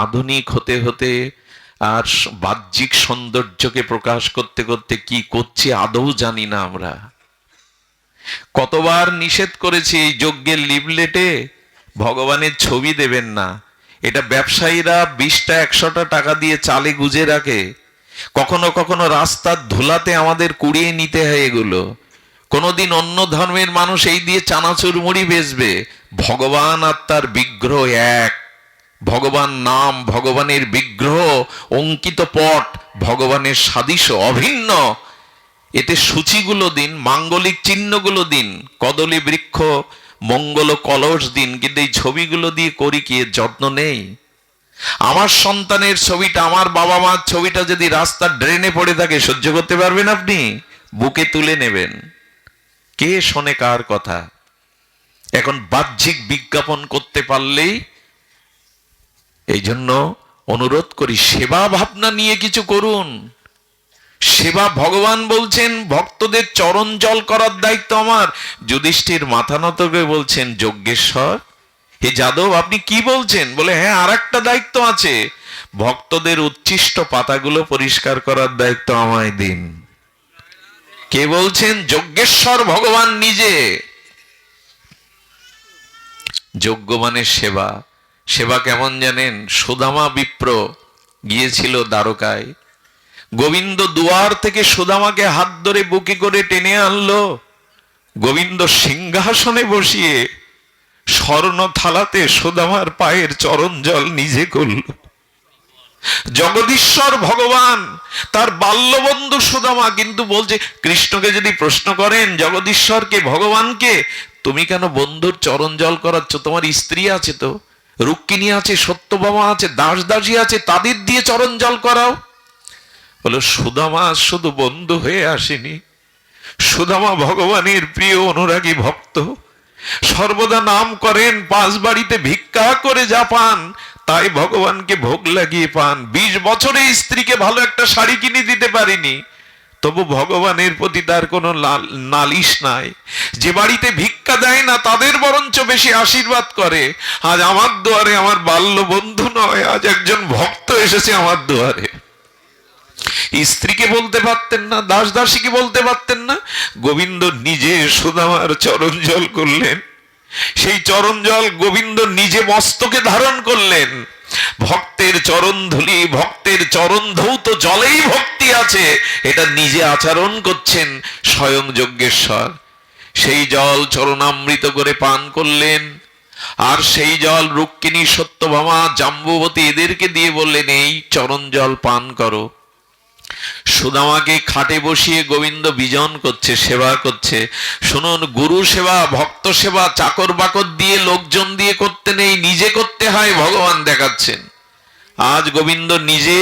আধুনিক হতে হতে আর বাহ্যিক সৌন্দর্যকে প্রকাশ করতে করতে কি করছি আদৌ জানি না আমরা। কতবার নিষেধ করেছি এই যজ্ঞের লিফলেটে ভগবানের ছবি দেবেন না। এটা ব্যবসায়ীরা 20টা 100টা টাকা দিয়ে চালে গুজে রাখে। কখনো কখনো রাস্তার ধুলাতে আমাদের কুড়িয়ে নিতে হয় এগুলো। কোনোদিন অন্য ধর্মের মানুষ এই দিয়ে চানাচুর মুড়ি বেচবে। ভগবান আর তার বিগ্রহ এক। ভগবান নাম, ভগবানের বিগ্রহ, অঙ্কিত পট, ভগবানের সাদৃশ্য অভিন্ন। এতে সূচিগুলো দিন, মাঙ্গলিক চিহ্নগুলো দিন, কদলী বৃক্ষ, মঙ্গল কলস দিন, কিন্তু এই ছবিগুলো দিয়ে করি কি? যত্ন নেই। আমার সন্তানের ছবিটা, আমার বাবা মার ছবিটা যদি রাস্তার ড্রেনে পড়ে থাকে, সহ্য করতে পারবেন আপনি? বুকে তুলে নেবেন। কে শোনে কার কথা? এখন বাহ্যিক বিজ্ঞাপন করতে পারলেই। এই জন্য অনুরোধ করি, সেবা ভাবনা নিয়ে কিছু করুন। সেবা, ভগবান বলছেন ভক্তদের চরণ জল করার দায়িত্ব আমার। যুধিষ্ঠির মাথা নত করে বলছেন, যজ্ঞেশ্বর হে যাদব আপনি কি বলছেন? বলে হ্যাঁ, আর একটা দায়িত্ব আছে, ভক্তদের উচ্ছিষ্ট পাতাগুলো পরিষ্কার করার দায়িত্ব আমায় দিন। কে বলছেন? যজ্ঞেশ্বর ভগবান নিজে। যোগ্যমানের সেবা। সেবা কেমন জানেন? সুদামা বিপ্র গিয়েছিল দ্বারকায়, গোবিন্দ দুয়ার থেকে সুদামাকে হাত ধরে বুকে করে টেনে আনলো, গোবিন্দ সিংহাসনে বসিয়ে স্বর্ণ থালাতে সুদামার পায়ের চরণ জল নিজে করল। জগদীশ্বর ভগবান তার বাল্যবন্ধু সুদামা, কিন্তু বলছে, কৃষ্ণকে যদি প্রশ্ন করেন জগদীশ্বরকে, ভগবানকে, তুমি কেন বন্ধুর চরণ জল করাচ্ছ? তোমার স্ত্রী আছে তো, রুক্মিণী আছে, সত্যভামা আছে, দাস দাসী আছে, তাদের দিয়ে চরণ জল করাও। বলো, সুদামা শুধু বন্ধু হয়ে আসেনি, সুদামা ভগবানের প্রিয় অনুরাগী ভক্ত, সর্বদা নাম করেন, পাঁচ বাড়িতে ভিক্ষা করে যা পান তাই ভগবানকে ভোগ লাগিয়ে পান। 20 বছরে স্ত্রীকে ভালো একটা শাড়ি কিনে দিতে পারিনি, তবু ভগবানের প্রতি তার কোনো নালিশ নাই। যে বাড়িতে ভিক্ষা দেয় না তাদের বরঞ্চ বেশি আশীর্বাদ করে। আজ আমার দুয়ারে আমার বাল্য বন্ধু নয়, আজ একজন ভক্ত এসেছে আমার দুয়ারে। স্ত্রীকে বলতে পারতেন না, দাস দাসীকে বলতে পারতেন না, গোবিন্দ নিজে সুদামার চরণ জল করলেন। সেই চরণ জল গোবিন্দ নিজে মস্তকে ধারণ করলেন। ভক্তের চরণ ধুলি, ভক্তের চরণ ধৌত জলেই ভক্তি আছে, এটা নিজে আচরণ করছেন স্বয়ং যজ্ঞেশ্বর। সেই জল চরণামৃত করে পান করলেন, আর সেই জল রুক্মিণী, সত্যভামা, জাম্বুবতী এদেরকে দিয়ে বললেন, এই চরণ জল পান করো। সুদামাকে খাটে বসিয়ে গোবিন্দ বিজন করছে, সেবা করছে। শুনুন, গুরু সেবা, ভক্ত সেবা চাকর বাকর দিয়ে, লোকজন দিয়ে করতে নেই, নিজে করতে হয়, ভগবান দেখাচ্ছেন। আজ গোবিন্দ নিজে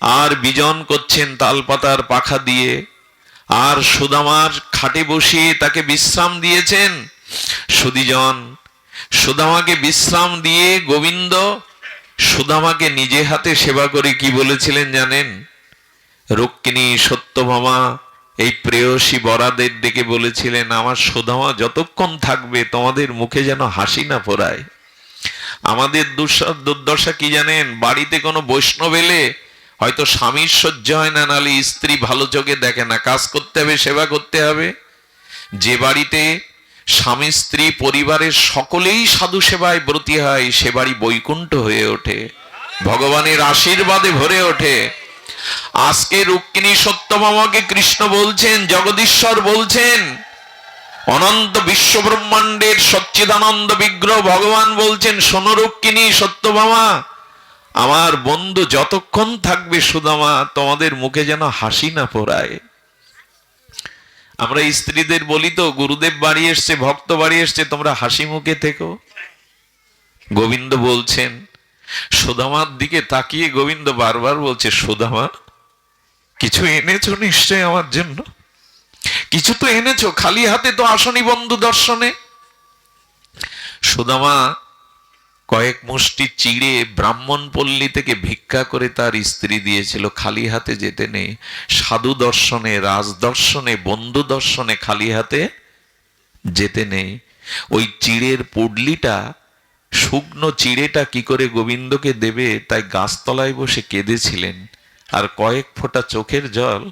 আর বিজন করছেন তালপাতার পাখা দিয়ে, আর সুদামার খাটে বসিয়ে তাকে বিশ্রাম দিয়েছেন। সুদীজন সুদামাকে বিশ্রাম দিয়ে গোবিন্দ সুদামাকে নিজে হাতে সেবা করে কি বলেছিলেন জানেন? রুক্মিণী, সত্যভামা, এই প্রেয়সী বরাদের ডেকে বলেছিলেন, আমার সুদামা যতক্ষণ থাকবে তোমাদের মুখে যেন হাসি না ফোরায়। আমাদের দুর্দশা কি জানেন? বাড়িতে কোনো বৈষ্ণব এলে হয়তো স্বামীর সহ্য হয় না, নালে স্ত্রী ভালো চোখে দেখে না, কাজ করতে হবে, সেবা করতে হবে। যে বাড়িতে স্বামী স্ত্রী পরিবারের সকলেই সাধু সেবায় ব্রতী হয়, সে বাড়ি বৈকুণ্ঠ হয়ে ওঠে, ভগবানের আশীর্বাদে ভরে ওঠে। আজকে রুক্মিণী সত্যভামাকে কৃষ্ণ বলছেন, জগদীশ্বর বলছেন, অনন্ত বিশ্ব ব্রহ্মাণ্ডের সচ্চিদানন্দ বিগ্রহ ভগবান বলছেন, শোনো রুক্মিণী, সত্যভামা, আমার বন্ধু যতক্ষণ থাকবে সুদামা, তোমাদের মুখে যেন হাসি না ফোরায়। আমরা স্ত্রীদের বলি তো, গুরুদেব বাড়ি এসছে, ভক্ত বাড়ি এসছে, তোমরা হাসি মুখে থেকো। গোবিন্দ বলছেন, সুদামার দিকে তাকিয়ে গোবিন্দ বারবার বলছে, সুদামা, কিছু এনেছো নিশ্চয় আমার জন্য, কিছু তো এনেছো, খালি হাতে তো আসনি বন্ধু দর্শনে। সুদামা কয়েক মুষ্টি চিড়ে ব্রাহ্মণ পল্লী থেকে ভিক্ষা করে তার স্ত্রী দিয়েছিল, খালি হাতে যেতে নেই। সাধু দর্শনে, রাজ দর্শনে, বন্ধু দর্শনে খালি হাতে যেতে নেই। ওই চিড়ের পুডলিটা, শুকনো চিড়েটা কি করে গোবিন্দকে দেবে, তাই গাছতলায় বসে কেঁদেছিলেন, আর কয়েক ফোঁটা চোখের জল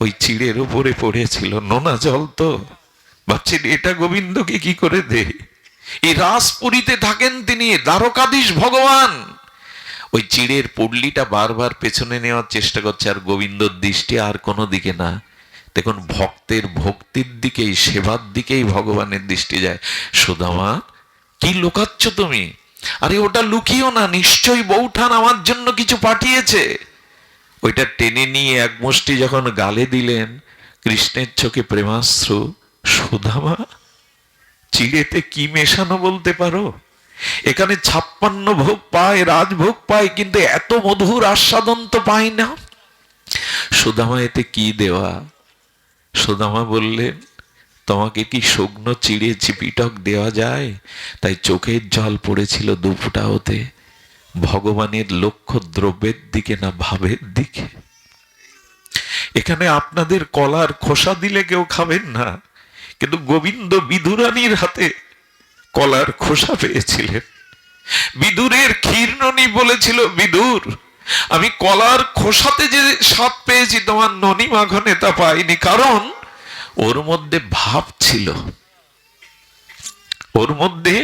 ওই চিড়ের উপরে পড়েছিল। নোনা জল তো, ভাবছেন এটা গোবিন্দকে কি করে দে। এই রাসপুরীতে থাকেন তিনি, দ্বারকাধীশ ভগবান। ওই চিড়ের পুডলিটা বারবার পেছনে নেওয়ার চেষ্টা করছে, আর গোবিন্দর দৃষ্টি আর কোনো দিকে না। দেখুন, ভক্তের ভক্তির দিকেই, সেবার দিকেই ভগবানের দৃষ্টি যায়। সুদামা, কি লুকাচ্ছ তুমি? আরে ওটা লুকিও না, নিশ্চয়ই বৌঠান আমার জন্য কিছু পাঠিয়েছে। ওইটা টেনে নিয়ে এক মুষ্টি যখন গালে দিলেন, কৃষ্ণের চোখে প্রেমাশ্রু। সুদামা, চিড়েতে কি মেশানো বলতে পারো? এখানে 56 ভোগ পায়, রাজভোগ পায়, কিন্তু এত মধুর আস্বাদন তো পায় না। সুদামা, এতে কি দেওয়া? সুদামা বললেন, তোমাকে কি শুকনো চিড়ে চিপিটক দেওয়া যায়? তাই চোখের জল পড়েছিল দুফোঁটা হতে, ভগবানের লক্ষ্য দ্রব্যের দিকে না, ভাবের দিকে। এখানে আপনাদের কলার খোসা দিলে কেউ খাবেন না, কিন্তু গোবিন্দ বিদুরানীর হাতে কলার খোসা পেয়েছিলেন। বিদুরের ক্ষীরননী বলেছিল, বিদুর, আমি কলার খোসাতে যে স্বাদ পেয়েছি তোমার ননী মাখনে তা পাইনি, কারণ ওর মধ্যে ভাব ছিল, ওর মধ্যে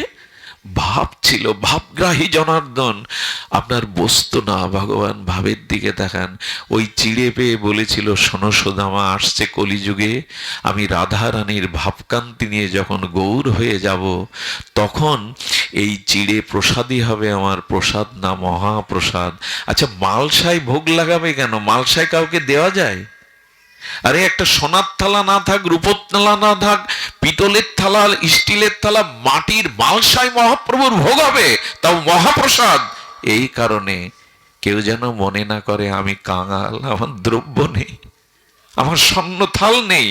ভাব ছিল, ভাবগ্রাহী জনার্দন। আপনার বস্তু না, ভগবান ভাবের দিকে তাকান। ওই চিড়ে পেয়ে বলেছিল, শোনো সুদামা, আসছে কলিযুগে, আমি রাধা রানীর ভাবকান্তি নিয়ে যখন গৌর হয়ে যাব, তখন এই চিড়ে প্রসাদই হবে আমার প্রসাদ, না মহাপ্রসাদ। আচ্ছা, মালসায় ভোগ লাগাবে কেন? মালসায় কাউকে দেওয়া যায়? আরে একটা সোনার থালা না থাক, রূপোর থালা না থাক, পিতলের থালা, স্টিলের থালা, মাটির মালসায় মহাপ্রভুর ভোগ হবে, তাও মহাপ্রসাদ। এই কারণে কেউ যেন মনে না করে আমি কাঙাল, আমার দ্রব্য নেই, আমার স্বর্ণ থাল নেই।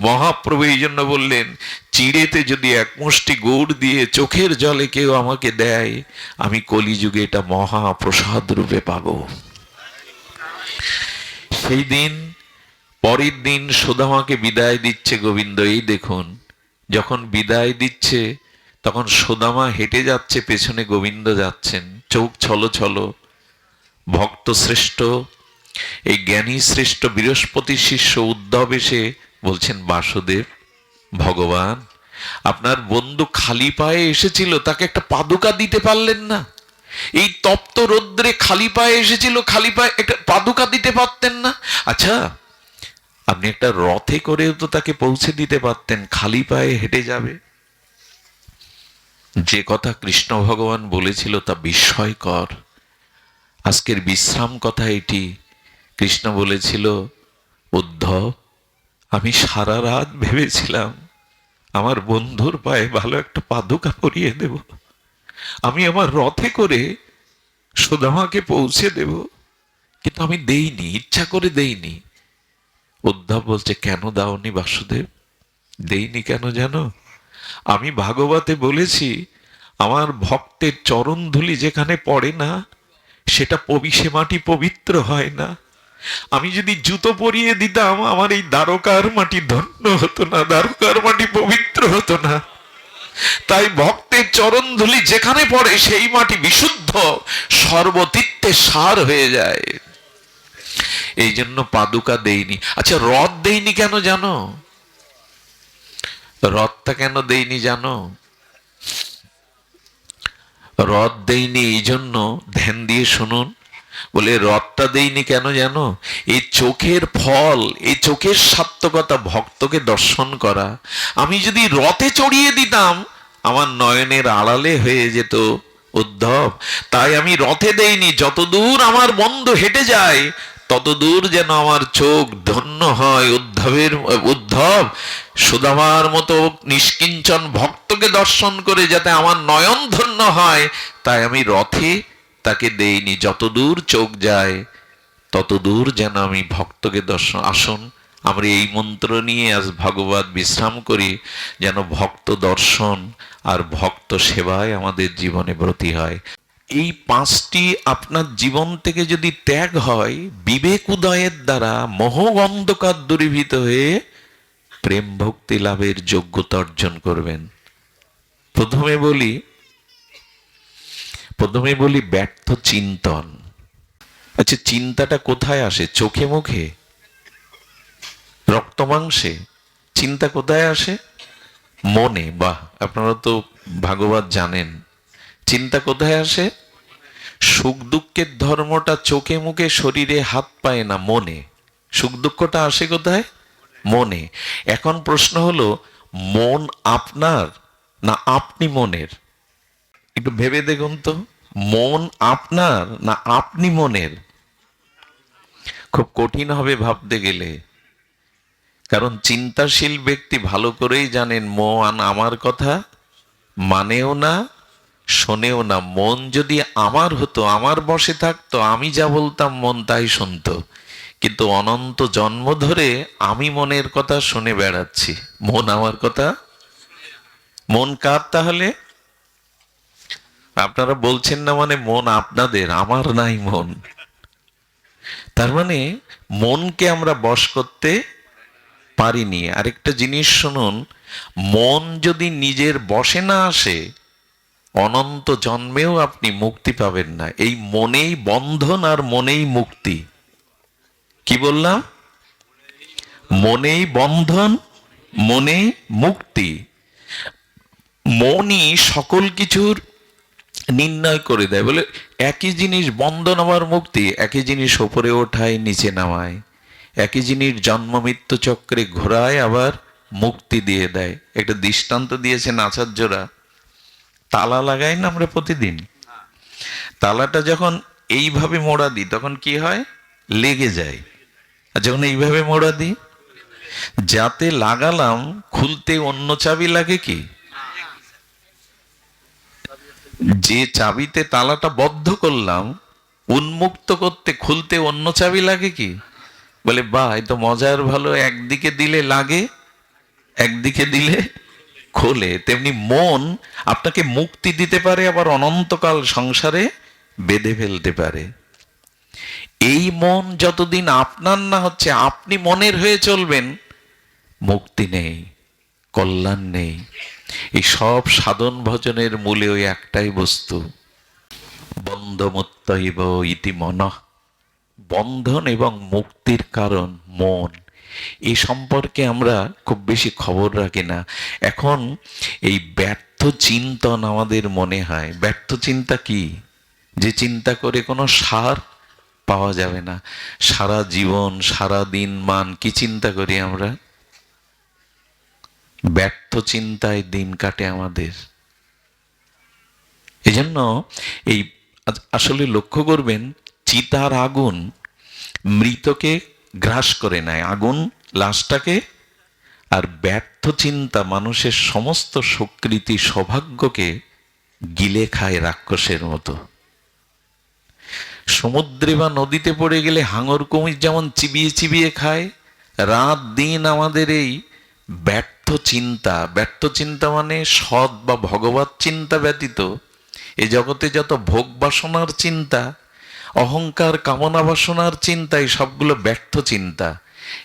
মহাপ্রভু এই জন্য বললেন, চিড়েতে যদি এক মুষ্টি গুড় দিয়ে চোখের জলে কেউ আমাকে দেয়, আমি কলিযুগে এটা মহাপ্রসাদ রূপে পাবো। সেই দিন, পরের দিন সুদামাকে বিদায় দিচ্ছে গোবিন্দ। এই দেখুন, যখন বিদায় দিচ্ছে তখন সুদামা হেঁটে যাচ্ছে, পেছনে গোবিন্দ যাচ্ছেন, চোখ ছলো ছলো। ভক্ত শ্রেষ্ঠ, এই জ্ঞানী শ্রেষ্ঠ বৃহস্পতি শিষ্য উদ্ধব এসে বলছেন, বাসুদেব, ভগবান আপনার বন্ধু খালি পায়ে এসেছিল, তাকে একটা পাদুকা দিতে পারলেন না? এই তপ্ত রৌদ্রে খালি পায়ে এসেছিল, খালি পায়ে একটা পাদুকা দিতে পারতেন না? আচ্ছা, আপনি একটা রথে করেও তো তাকে পৌঁছে দিতে পারতেন, খালি পায়ে হেঁটে যাবে। যে কথা কৃষ্ণ ভগবান বলেছিল তা বিস্ময়কর। আজকের বিশ্রাম কথা এটি। কৃষ্ণ বলেছিল, উদ্ধব, আমি সারা রাত ভেবেছিলাম আমার বন্ধুর পায়ে ভালো একটা পাদুকা পরিয়ে দেব, আমি আমার রথে করে সুদামাকে পৌঁছে দেব, কিন্তু আমি দেইনি, ইচ্ছা করে দেইনি। উদ্ধব বলছে, কেন দাওনি বাসুদেব? দেইনি কেন জানো? আমি ভাগবতে বলেছি, আমার ভক্তের চরণ ধুলি যেখানে পড়ে না, সেটা সে মাটি পবিত্র হয় না। আমি যদি জুতো পরিয়ে দিতাম, আমার এই দ্বারকার মাটি ধন্য হতো না, দ্বারকার মাটি পবিত্র হতো না। তাই ভক্তের চরণ ধুলি যেখানে পড়ে সেই মাটি বিশুদ্ধ, সর্বতীর্থে সার হয়ে যায়। এই জন্য পাদুকা দেইনি। আচ্ছা, রথ দেইনি কেন জানো? রথটা কেন দেইনি জানো? রথ দেইনি এই জন্য, ধ্যান দিয়ে শুনুন। বলে রথটা দেইনি কেন জানো? এই চোখের ফল, এই চোখের সার্থকতা ভক্তকে দর্শন করা। আমি যদি রথে চড়িয়ে দিতাম, আমার নয়নের আড়ালে হয়ে যেত উদ্ধব। তাই আমি রথে দেইনি, যতদূর আমার বন্ধু হেঁটে যায় ততদূর যেন আমার চোখ ধন্য হয়। উদ্ধব সুদামার মতো নিষ্কিঞ্চন ভক্তকে দর্শন করে যাতে আমার নয়ন ধন্য হয়, তাই আমি রথে তাকে দেইনি। যতদূর চোখ যায় ততদূর যেন আমি ভক্তকে দর্শন। আসুন আমরা এই মন্ত্র নিয়ে আজ ভাগবত বিশ্রাম করি, যেন ভক্ত দর্শন আর ভক্ত সেবায় আমাদের জীবনে ব্রতী হয়। এই পাঁচটি আপনার জীবন থেকে যদি ত্যাগ হয়, বিবেক উদয়ের দ্বারা মোহ অন্ধকার দূরীভূত হয়ে প্রেম ভক্তি লাভের যোগ্যতা অর্জন করবেন। প্রথমে বলি ব্যর্থ চিন্তন। আচ্ছা, চিন্তাটা কোথায় আসে? চোখে মুখে, রক্ত মাংসে? চিন্তা কোথায় আসে? মনে। বাহ, আপনারা তো ভাগবত জানেন। চিন্তা কোথায় আসে? সুখ দুঃখের ধর্মটা চোখে মুখে শরীরে হাত পায় না, মনে। সুখ দুঃখটা আসে কোথায়? মনে। এখন প্রশ্ন হলো, মন আপনার না আপনি মনের? একটু ভেবে দেখুন তো, মন আপনার না আপনি মনের? খুব কঠিন হবে ভাবতে গেলে, কারণ চিন্তাশীল ব্যক্তি ভালো করেই জানেন মন আমার কথা মানেও না, শোনেও না। মন যদি আমার হতো, আমার বশে থাকতো, আমি যা বলতাম মন তাই শুনতো। কিন্তু অনন্ত জন্ম ধরে আমি মনের কথা শুনে বেড়াচ্ছি, মন আমার কথা। মন কার তাহলে? আপনারা বলছেন না মানে মন আপনাদের, আমার নাই মন। তার মানে মনকে আমরা বশ করতে পারিনি। আরেকটা জিনিস শুনুন, মন যদি নিজের বশে না আসে, অনন্ত জন্মেও আপনি মুক্তি পাবেন না। এই মনেই বন্ধন আর মনেই মুক্তি। কি বললাম? মনেই বন্ধন, মনেই মুক্তি। মনই সকল কিছুর নির্ণয় করে দেয়। বলে একই জিনিস বন্ধন আবার মুক্তি, একই জিনিস ওপরে ওঠায় নিচে নামায়, একই জিনিস জন্ম মৃত্যু চক্রে ঘোরায় আবার মুক্তি দিয়ে দেয়। একটা দৃষ্টান্ত দিয়েছেন আচার্যরা, তালা লাগাই না আমরা প্রতিদিন, তালাটা যখন এইভাবে মোড়া দিই তখন কি হয়, লেগে যায়। আর যখন এইভাবে মোড়া দিই, যাতে লাগালাম খুলতে অন্য চাবি লাগে কি, যে চাবিতে তালাটা বদ্ধ করলাম উন্মুক্ত করতে খুলতে অন্য চাবি লাগে কি। বলে বাহ, এ তো মজার ভালো, একদিকে দিলে লাগে একদিকে দিলে খোলে। তেমনি মন আপনাকে মুক্তি দিতে পারে, আবার অনন্তকাল সংসারে বেঁধে ফেলতে পারে। এই মন যতদিন আপনার না হচ্ছে, আপনি মনের হয়ে চলবেন, মুক্তি নেই, কল্যাণ নেই। এই সব সাধন ভজনের মূলে ওই একটাই বস্তু, বন্ধমুত্তৈব ইতি মনঃ। বন্ধন এবং মুক্তির কারণ মন। এই সম্পর্কে আমরা খুব বেশি খবর রাখি না। এখন এই ব্যর্থ চিন্তন আমাদের মনে হয়। ব্যর্থ চিন্তা কি? যে চিন্তা করে কোনো সার পাওয়া যাবে না। সারা জীবন সারা দিন মান কি চিন্তা করি আমরা? ব্যর্থ চিন্তায় দিন কাটে আমাদের। এজন্য এই আসলে লক্ষ্য করবেন, চিতার আগুন মৃতকে গ্রাস করে নেয়, আগুন লাশটাকে। আর ব্যর্থ চিন্তা মানুষের সমস্ত সুকৃতি সৌভাগ্যকে গিলে খায় রাক্ষসের মতো। সমুদ্রে বা নদীতে পড়ে গেলে হাঙর কুমির যেমন চিবিয়ে চিবিয়ে খায়, রাত দিন আমাদের এই ব্যর্থ চিন্তা, ব্যর্থ চিন্তা মানে সৎ বা ভগবত চিন্তা ব্যতীত এ জগতে যত ভোগ বাসনার চিন্তা, অহংকার কামনা বাসনার চিন্তা, এই সবগুলো ব্যর্থ চিন্তা।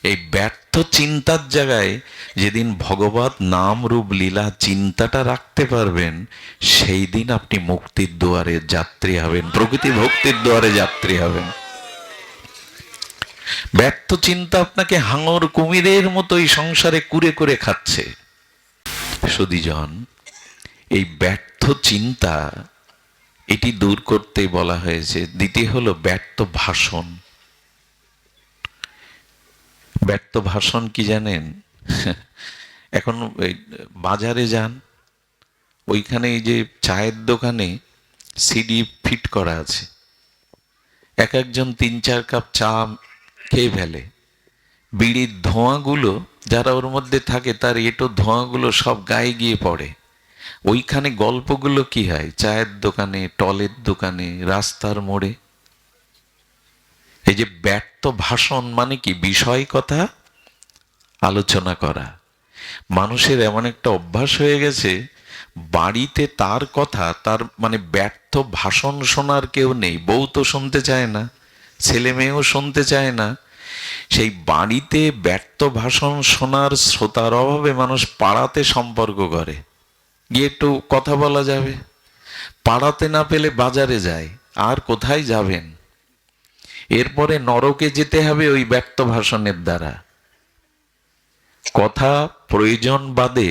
এই ব্যর্থ চিন্তার জায়গায় যেদিন ভগবত নাম রূপ লীলা চিন্তাটা রাখতে পারবেন, সেই দিন আপনি মুক্তির দুয়ারে যাত্রী হবেন, প্রকৃতি ভক্তির দুয়ারে যাত্রী হবেন। ব্যর্থ চিন্তা আপনাকে হাঙর কুমিরের মতো এই সংসারে কুরে করে খাচ্ছে। সুধীজন, এই ব্যর্থ চিন্তা এটি দূর করতে বলা হয়েছে। দ্বিতীয় হলো ব্যর্থ ভাষণ। ব্যর্থ ভাষণ কি জানেন? এখন বাজারে যান, ওইখানে এই যে চায়ের দোকানে সিডি ফিট করা আছে, এক একজন 3-4 কাপ চা খেয়ে ফেলে। বিড়ির ধোঁয়াগুলো যারা ওর মধ্যে থাকে, তার এটো ধোঁয়াগুলো সব গায়ে গিয়ে পড়ে। ওইখানে গল্পগুলো কি হয়? চায়ের দোকানে, টলের দোকানে, রাস্তার মোড়ে। এই যে ব্যর্থ ভাষণ মানে কি? বিষয় কথা আলোচনা করা। মানুষের এমন একটা অভ্যাস হয়ে গেছে, বাড়িতে তার কথা, তার মানে ব্যর্থ ভাষণ শোনার কেউ নেই। বউ তো শুনতে চায় না, ছেলে মেয়েও শুনতে চায় না। সেই বাড়িতে ব্যর্থ ভাষণ শোনার শ্রোতার অভাবে মানুষ পাড়াতে সম্পর্ক করে, গিয়ে একটু কথা বলা যাবে। পাড়াতে না পেলে বাজারে যায়। আর কোথায় যাবেন? এরপরে নরকে যেতে হবে ওই ব্যর্থ ভাষণের দ্বারা। কথা প্রয়োজন বাদে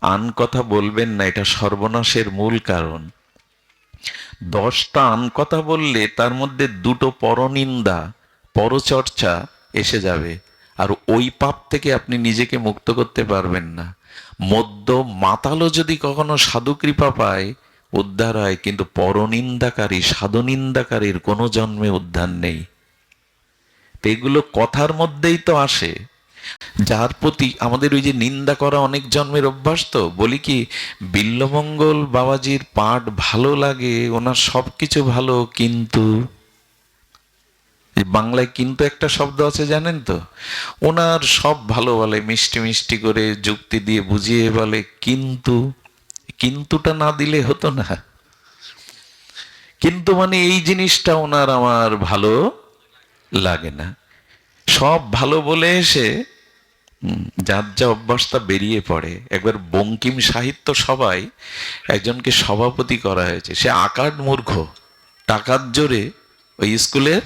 আন কথা বলবেন না, এটা সর্বনাশের মূল কারণ। 10টা আন কথা বললে তার মধ্যে 2টো পরনিন্দা, পরচর্চা এসে যাবে। আর ওই পাপ থেকে আপনি নিজেকে মুক্ত করতে পারবেন না। মদ্য মাতালও যদি কখনো সাধু কৃপা পায়, উদ্ধার হয়, কিন্তু পরনিন্দাকারী, সাধু নিন্দাকারীর কোনো জন্মে উদ্ধার নেই। এগুলো কথার মধ্যেই তো আসে। যার প্রতি আমাদের ওই যে নিন্দা করা অনেক জন্মের অভ্যাস। তো বলি কি, বিল্লমঙ্গল বাবাজির পাঠ ভালো লাগে, ওনার সবকিছু ভালো, কিন্তু বাংলায় কিন্তু একটা শব্দ আছে জানেন তো? ওনার সব ভালো বলে, মিষ্টি মিষ্টি করে যুক্তি দিয়ে বুঝিয়ে বলে, কিন্তু কিন্তুটা না দিলে হতো না। কিন্তু মানে এই জিনিসটা ওনার আমার ভালো লাগে না। সব ভালো বলে এসে যার যা অভ্যাসটা বেরিয়ে পড়ে। একবার বঙ্কিম সাহিত্য সভায় একজনকে সভাপতি করা হয়েছে। সে আকার মূর্খ, টাকার জোরে ওই স্কুলের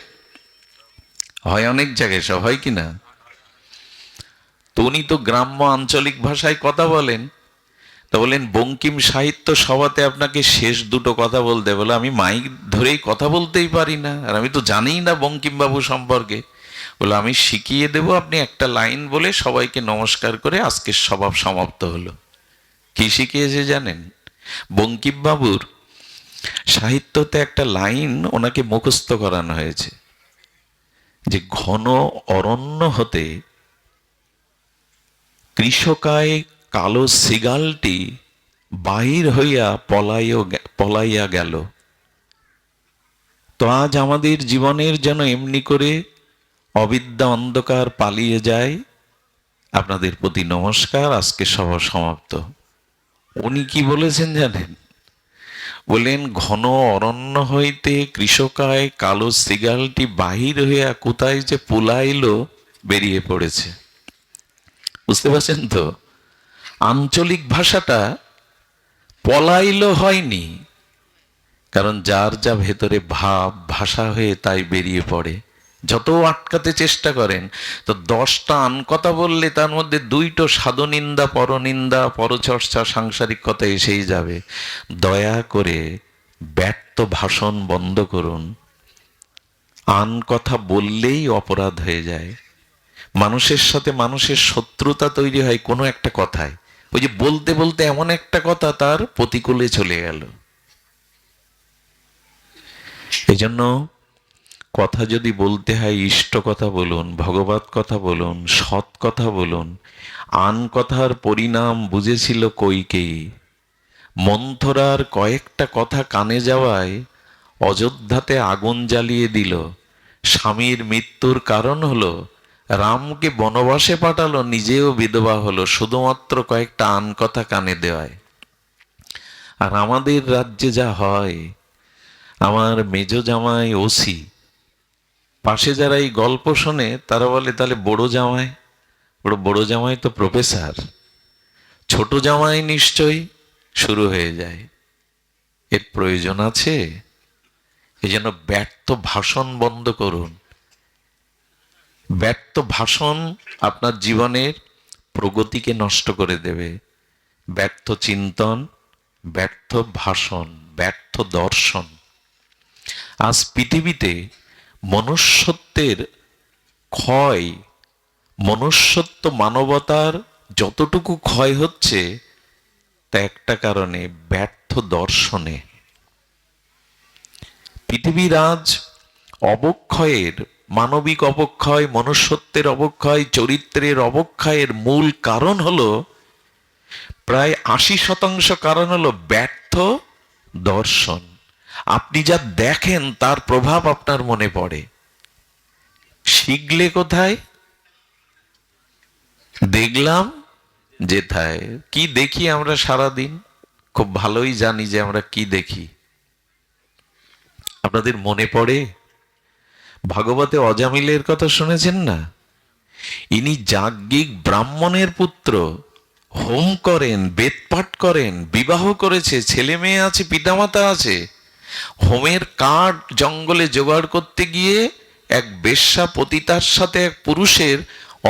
হয়, অনেক জায়গায় সব হয় কিনা, তো উনি তো গ্রাম্য আঞ্চলিক ভাষায় কথা বলেন। তো বললেন বঙ্কিম সাহিত্য সভাতে আপনাকে শেষ দুটো কথা বলতে, বলে আমি মাইক ধরেই কথা বলতেই পারি না, আর আমি তো জানিই না বঙ্কিম বাবু সম্পর্কে। বলে আমি শিখিয়ে দেব, আপনি একটা লাইন বলে সবাইকে নমস্কার করে আজকের সভা সমাপ্ত হলো। কি শিখিয়েছে জানেন? বঙ্কিম বাবুর সাহিত্যতে একটা লাইন ওনাকে মুখস্থ করানো হয়েছে, যে ঘন অরণ্য হতে কৃষকায় কালো সিগালটি বাহির হইয়া পলাইয়া গেল। তো আজ আমাদের জীবনের যেন এমনি করে অবিদ্যা অন্ধকার পালিয়ে যায়। আপনাদের প্রতি নমস্কার, আজকে সভা সমাপ্ত। উনি কি বলেছেন জানেন? বলেন ঘন অরণ্য হইতে কৃষকায় কালো সিগালটি বাহির হইয়া কোথায় যে পুলাইল বেরিয়ে পড়েছে। বুঝতে পারছেন তো? আঞ্চলিক ভাষাটা পলাইল হয়নি, কারণ যার যা ভেতরে ভাব ভাষা হয়ে তাই বেরিয়ে পড়ে। যত আটকাতে চেষ্টা করেন, তো 10টা আনকথা বললে তার মধ্যে 2টো সাধুনিন্দা, পরনিন্দা, পরচর্চা, সাংসারিক কথা এসেই যাবে। দয়া করে ব্যর্থ ভাষণ বন্ধ করুন। আনকথা বললেই অপরাধ হয়ে যায়। মানুষের সাথে মানুষের শত্রুতা তৈরি হয় কোনো একটা কথায়। ওই যে বলতে বলতে এমন একটা কথা তার প্রতিকূলে চলে গেল। এই জন্য কথা যদি বলতে হয়, ইষ্ট কথা বলুন, ভগবত কথা বলুন, সৎ কথা বলুন। আন কথার পরিণাম বুঝেছিল কইকেয়ী। মন্থরার কয়েকটা কথা কানে যাওয়ায় অযোধ্যাতে আগুন জ্বালিয়ে দিল। স্বামীর মৃত্যুর কারণ হলো রামকে বনবাসে পাঠালো, নিজেও বিধবা হলো, শুধুমাত্র কয়েকটা আন কথা কানে দেওয়ায়। আর আমাদের রাজ্যে যা হয়, আমার মেজ জামাই ওসি, পাশে যারা এই গল্প শোনে তারা বলে তাহলে বড় জামাই, বড় জামাই তো প্রফেসর, ছোট জামাই নিশ্চয়ই, শুরু হয়ে যায়। এর প্রয়োজন আছে? এই জন্য ব্যর্থ ভাষণ বন্ধ করুন। ব্যর্থ ভাষণ আপনার জীবনের প্রগতিকে নষ্ট করে দেবে। ব্যর্থ চিন্তন, ব্যর্থ ভাষণ, ব্যর্থ দর্শন। আজ পৃথিবীতে মনুষ্যত্বের ক্ষয়, মনুষ্যত্ব মানবতার যতটুকু ক্ষয় হচ্ছে, তা একটা কারণে, ব্যর্থ দর্শনে। পৃথিবীর আজ অবক্ষয়ের, মানবিক অবক্ষয়, মনুষ্যত্বের অবক্ষয়, চরিত্রের অবক্ষয়ের মূল কারণ হলো, প্রায় 80% কারণ হলো ব্যর্থ দর্শন। আপনি যা দেখেন তার প্রভাব আপনার মনে পড়ে। শিখলে কোথায়? দেখলাম যেথায়। কি দেখি আমরা সারাদিন? খুব ভালোই জানি যে আমরা কি দেখি। আপনাদের মনে পড়ে ভাগবতে অজামিলের কথা শুনেছেন না? ইনি যাজ্ঞিক ব্রাহ্মণের পুত্র, হোম করেন, বেদ পাঠ করেন, বিবাহ করেছে, ছেলে মেয়ে আছে, পিতামাতা আছে। হোমের কাঠ জঙ্গলে জোগাড় করতে গিয়ে এক বেশ্যা পতিতার সাথে এক পুরুষের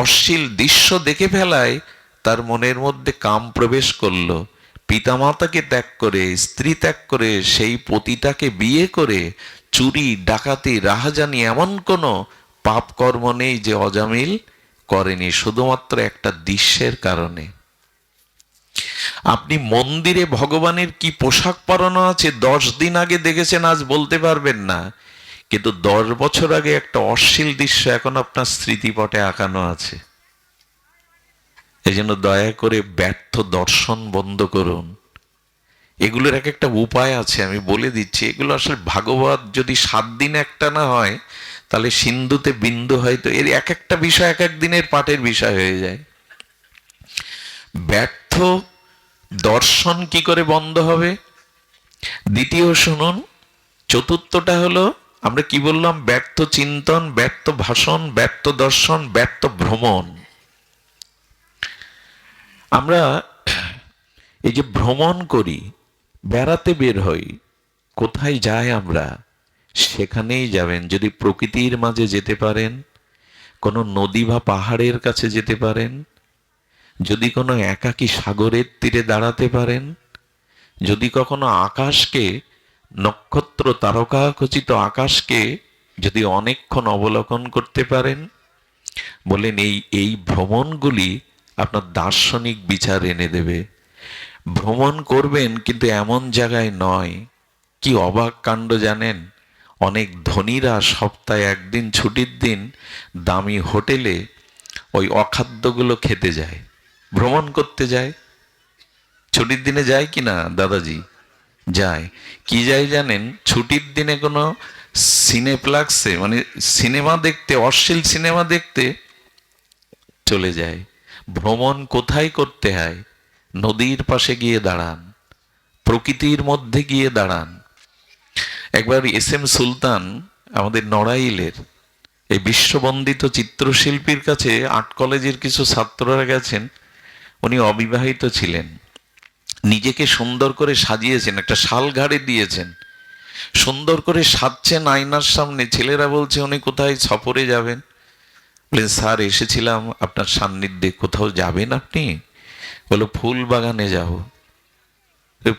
অশ্লীল দৃশ্য দেখে ফেলায় তার মনের মধ্যে কাম প্রবেশ করলো। পিতামাতাকে ত্যাগ করে, স্ত্রী ত্যাগ করে, সেই পতিতাকে বিয়ে করে চুরি, ডাকাতি, রাহাজানি এমন কোনো পাপ কর্ম নেই যে অজামিল করেনি, শুধুমাত্র একটা দৃশ্যের কারণে। আপনি মন্দিরে ভগবানের কি পোশাক পরানো আছে 10 দিন আগে দেখেছেন, আজ বলতে পারবেন না, কিন্তু 10 বছর আগে একটা অশ্লীল দৃশ্য এখন আপনার স্মৃতিপটে আঁকানো আছে। এই জন্য দয়া করে ব্যর্থ দর্শন বন্ধ করুন। এগুলোর এক একটা উপায় আছে, আমি বলে দিচ্ছি। এগুলো আসলে ভাগবত যদি 7 দিন একটা না হয়, তাহলে সিন্ধুতে বিন্দু হয়তো, এর এক একটা বিষয় এক এক দিনের পাঠের বিষয় হয়ে যায়। ব্যর্থ দর্শন কি করে বন্ধ হবে? দ্বিতীয় শুনুন। চতুর্থটা হলো, আমরা কি বললাম? ব্যর্থ চিন্তন, ব্যর্থ ভাষণ, ব্যর্থ দর্শন, ব্যর্থ ভ্রমণ। আমরা এই যে ভ্রমণ করি, বেড়াতে বের হই, কোথায় যাই আমরা? সেখানেই যাবেন যদি প্রকৃতির মাঝে যেতে পারেন, কোনো নদী বা পাহাড়ের কাছে যেতে পারেন, যদি কোনো একাকী সাগরের তীরে দাঁড়াতে পারেন, যদি কখনো আকাশকে, নক্ষত্র তারকা খচিত আকাশকে যদি অনেকক্ষণ অবলোকন করতে পারেন, বলেন এই এই ভ্রমণগুলি আপনার দার্শনিক বিচার এনে দেবে। ভ্রমণ করবেন কিন্তু এমন জায়গায় নয়। কি অবাক কাণ্ড জানেন, অনেক ধনীরা সপ্তাহে একদিন ছুটির দিন দামি হোটেলে ওই অখাদ্যগুলো খেতে যায়, ভ্রমণ করতে যায়। ছুটির দিনে যায় কি না দাদাজি? যায়। কি যায় জানেন? ছুটির দিনে কোনো সিনেপ্লাক্সে, মানে সিনেমা দেখতে, অশ্লীল সিনেমা দেখতে চলে যায়। ভ্রমণ কোথায় করতে হয়? নদীর পাশে গিয়ে দাঁড়ান, প্রকৃতির মধ্যে গিয়ে দাঁড়ান। একবার এস.এম. সুলতান, আমাদের নড়াইলের এই বিশ্ববন্দিত চিত্রশিল্পীর কাছে আর্ট কলেজের কিছু ছাত্ররা গেছেন। উনি অবিবাহিত ছিলেন, নিজেকে সুন্দর করে সাজিয়েছেন, একটা শাল ঘাড়ে দিয়েছেন, সুন্দর করে সাজছেন আয়নার সামনে। ছেলেরা বলছে উনি কোথায় সফরে যাবেন? বলে স্যার এসেছিলাম আপনার সান্নিধ্যে। কোথাও যাবেন আপনি? বলো ফুল বাগানে যাব।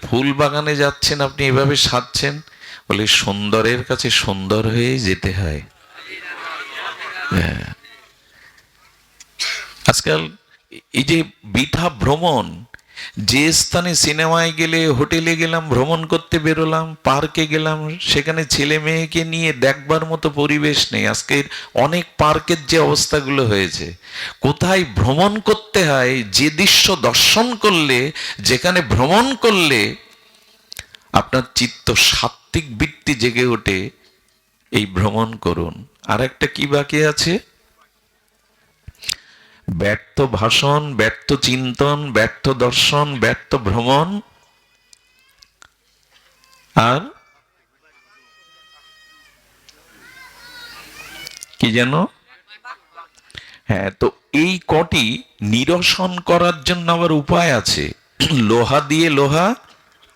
ফুল বাগানে যাচ্ছেন আপনি, এভাবে সাজছেন? বলে সুন্দরের কাছে সুন্দর হয়ে যেতে হয়। আজকাল এই যে বৃথা ভ্রমণ, যে স্থানে সিনেমায় গেলে, হোটেলে গেলাম, ভ্রমণ করতে বেরোলাম, পার্কে গেলাম, সেখানে ছেলে মেয়েকে নিয়ে দেখবার মতো পরিবেশ নেই। আজকের অনেক পার্কের যে অবস্থাগুলো হয়েছে, কোথায় ভ্রমণ করতে হয়, যে দৃশ্য দর্শন করলে, যেখানে ভ্রমণ করলে আপনার চিত্ত সাত্ত্বিক বৃত্তি জেগে ওঠে, এই ভ্রমণ করুন। আর একটা কি বাকি আছে? ব্যর্থ ভাষণ, ব্যর্থ চিন্তন, ব্যর্থ দর্শন, ব্যর্থ ভ্রমণ, আর কি যেন? হ্যাঁ, তো এই কটি নিরসন করার জন্য আবার উপায় আছে। লোহা দিয়ে লোহা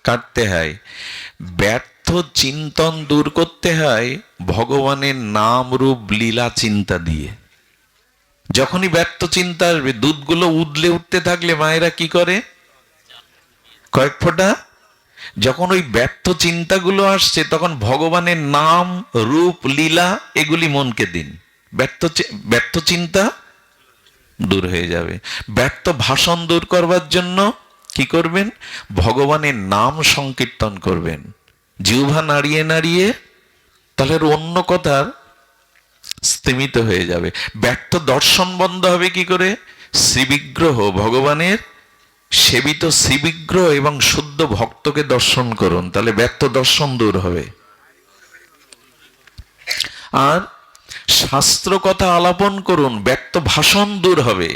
কাটতে হয়। ব্যর্থ চিন্তন দূর করতে হয় ভগবানের নাম রূপ লীলা চিন্তা দিয়ে। যখনই ব্যর্থ চিন্তা আসবে, দুধগুলো উদলে উঠতে থাকলে মায়েরা কি করে? কয়েক ফোঁটা। যখন ওই ব্যর্থ চিন্তাগুলো আসছে, তখন ভগবানের নাম রূপ লীলা এগুলি মনকে দিন। ব্যর্থ চিন্তা দূর হয়ে যাবে। ব্যর্থ ভাষণ দূর করবার জন্য কি করবেন? ভগবানের নাম সংকীর্তন করবেন, জিহ্বা নাড়িয়ে নাড়িয়ে, তাহলে অন্য কথার স্তিমিত হয়ে যাবে। ব্যর্থ দর্শন বন্ধ হবে কি করে? শ্রীবিগ্রহ, ভগবানের সেবিত শ্রীবিগ্রহ এবং শুদ্ধ ভক্তকে দর্শন করুন, তাহলে ব্যর্থ দর্শন দূর হবে। আর শাস্ত্র কথা আলাপন করুন, ব্যর্থ ভাষণ দূর হবে,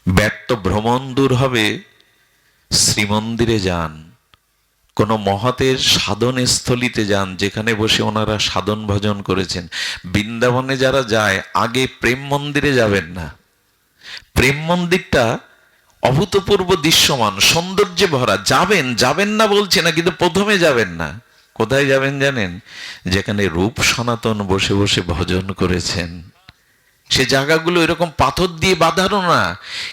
ব্যর্থ ভ্রমণ দূর হবে। শ্রীমন্দিরে যান, কোন মহতের সাধন স্থলিতে যান, যেখানে বসে ওনারা সাধন ভজন করেছেন। বৃন্দাবনে যারা যায়, আগে প্রেম মন্দিরে যাবেন না। প্রেম মন্দিরটা অভূতপূর্ব দৃশ্যমান, সৌন্দর্যে ভরা। যাবেন, যাবেন না বলছে না, কিন্তু প্রথমে যাবেন না। কোথায় যাবেন জানেন? যেখানে রূপ সনাতন বসে বসে ভজন করেছেন। সে জায়গাগুলো এরকম পাথর দিয়ে বাঁধানো না,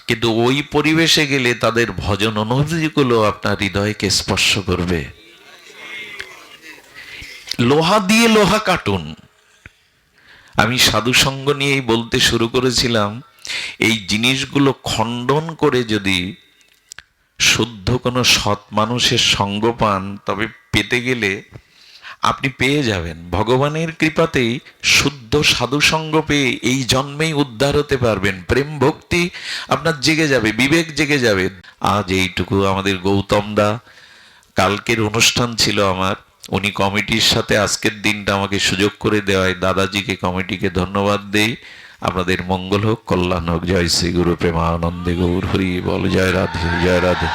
কিন্তু ওই পরিবেশে গেলে তাদের ভজন অনুভূতিগুলো আপনার হৃদয়কে স্পর্শ করবে। লোহা দিয়ে লোহা কাটুন। আমি সাধু সঙ্গ নিয়েই বলতে শুরু করেছিলাম, এই জিনিসগুলো খণ্ডন করে যদি শুদ্ধ কোনো সৎ মানুষের সঙ্গ পান, তবে পেতে গেলে আপনি পেয়ে যাবেন। ভগবানের কৃপাতেই শুদ্ধ সাধু সঙ্গ পেয়ে এই জন্মেই উদ্ধার হতে পারবেন। প্রেম ভক্তি আপনার জেগে যাবে, বিবেক জেগে যাবে। আজ এইটুকু। আমাদের গৌতম দা, কালকের অনুষ্ঠান ছিল আমার, উনি কমিটির সাথে আজকের দিনটা আমাকে সুযোগ করে দেওয়ায় দাদাজিকে, কমিটিকে ধন্যবাদ দেই। আপনাদের মঙ্গল হোক, কল্যাণ হোক। জয় শ্রী গুরু প্রেমানন্দে গৌর হরি বল। জয় রাধে, জয় রাধে।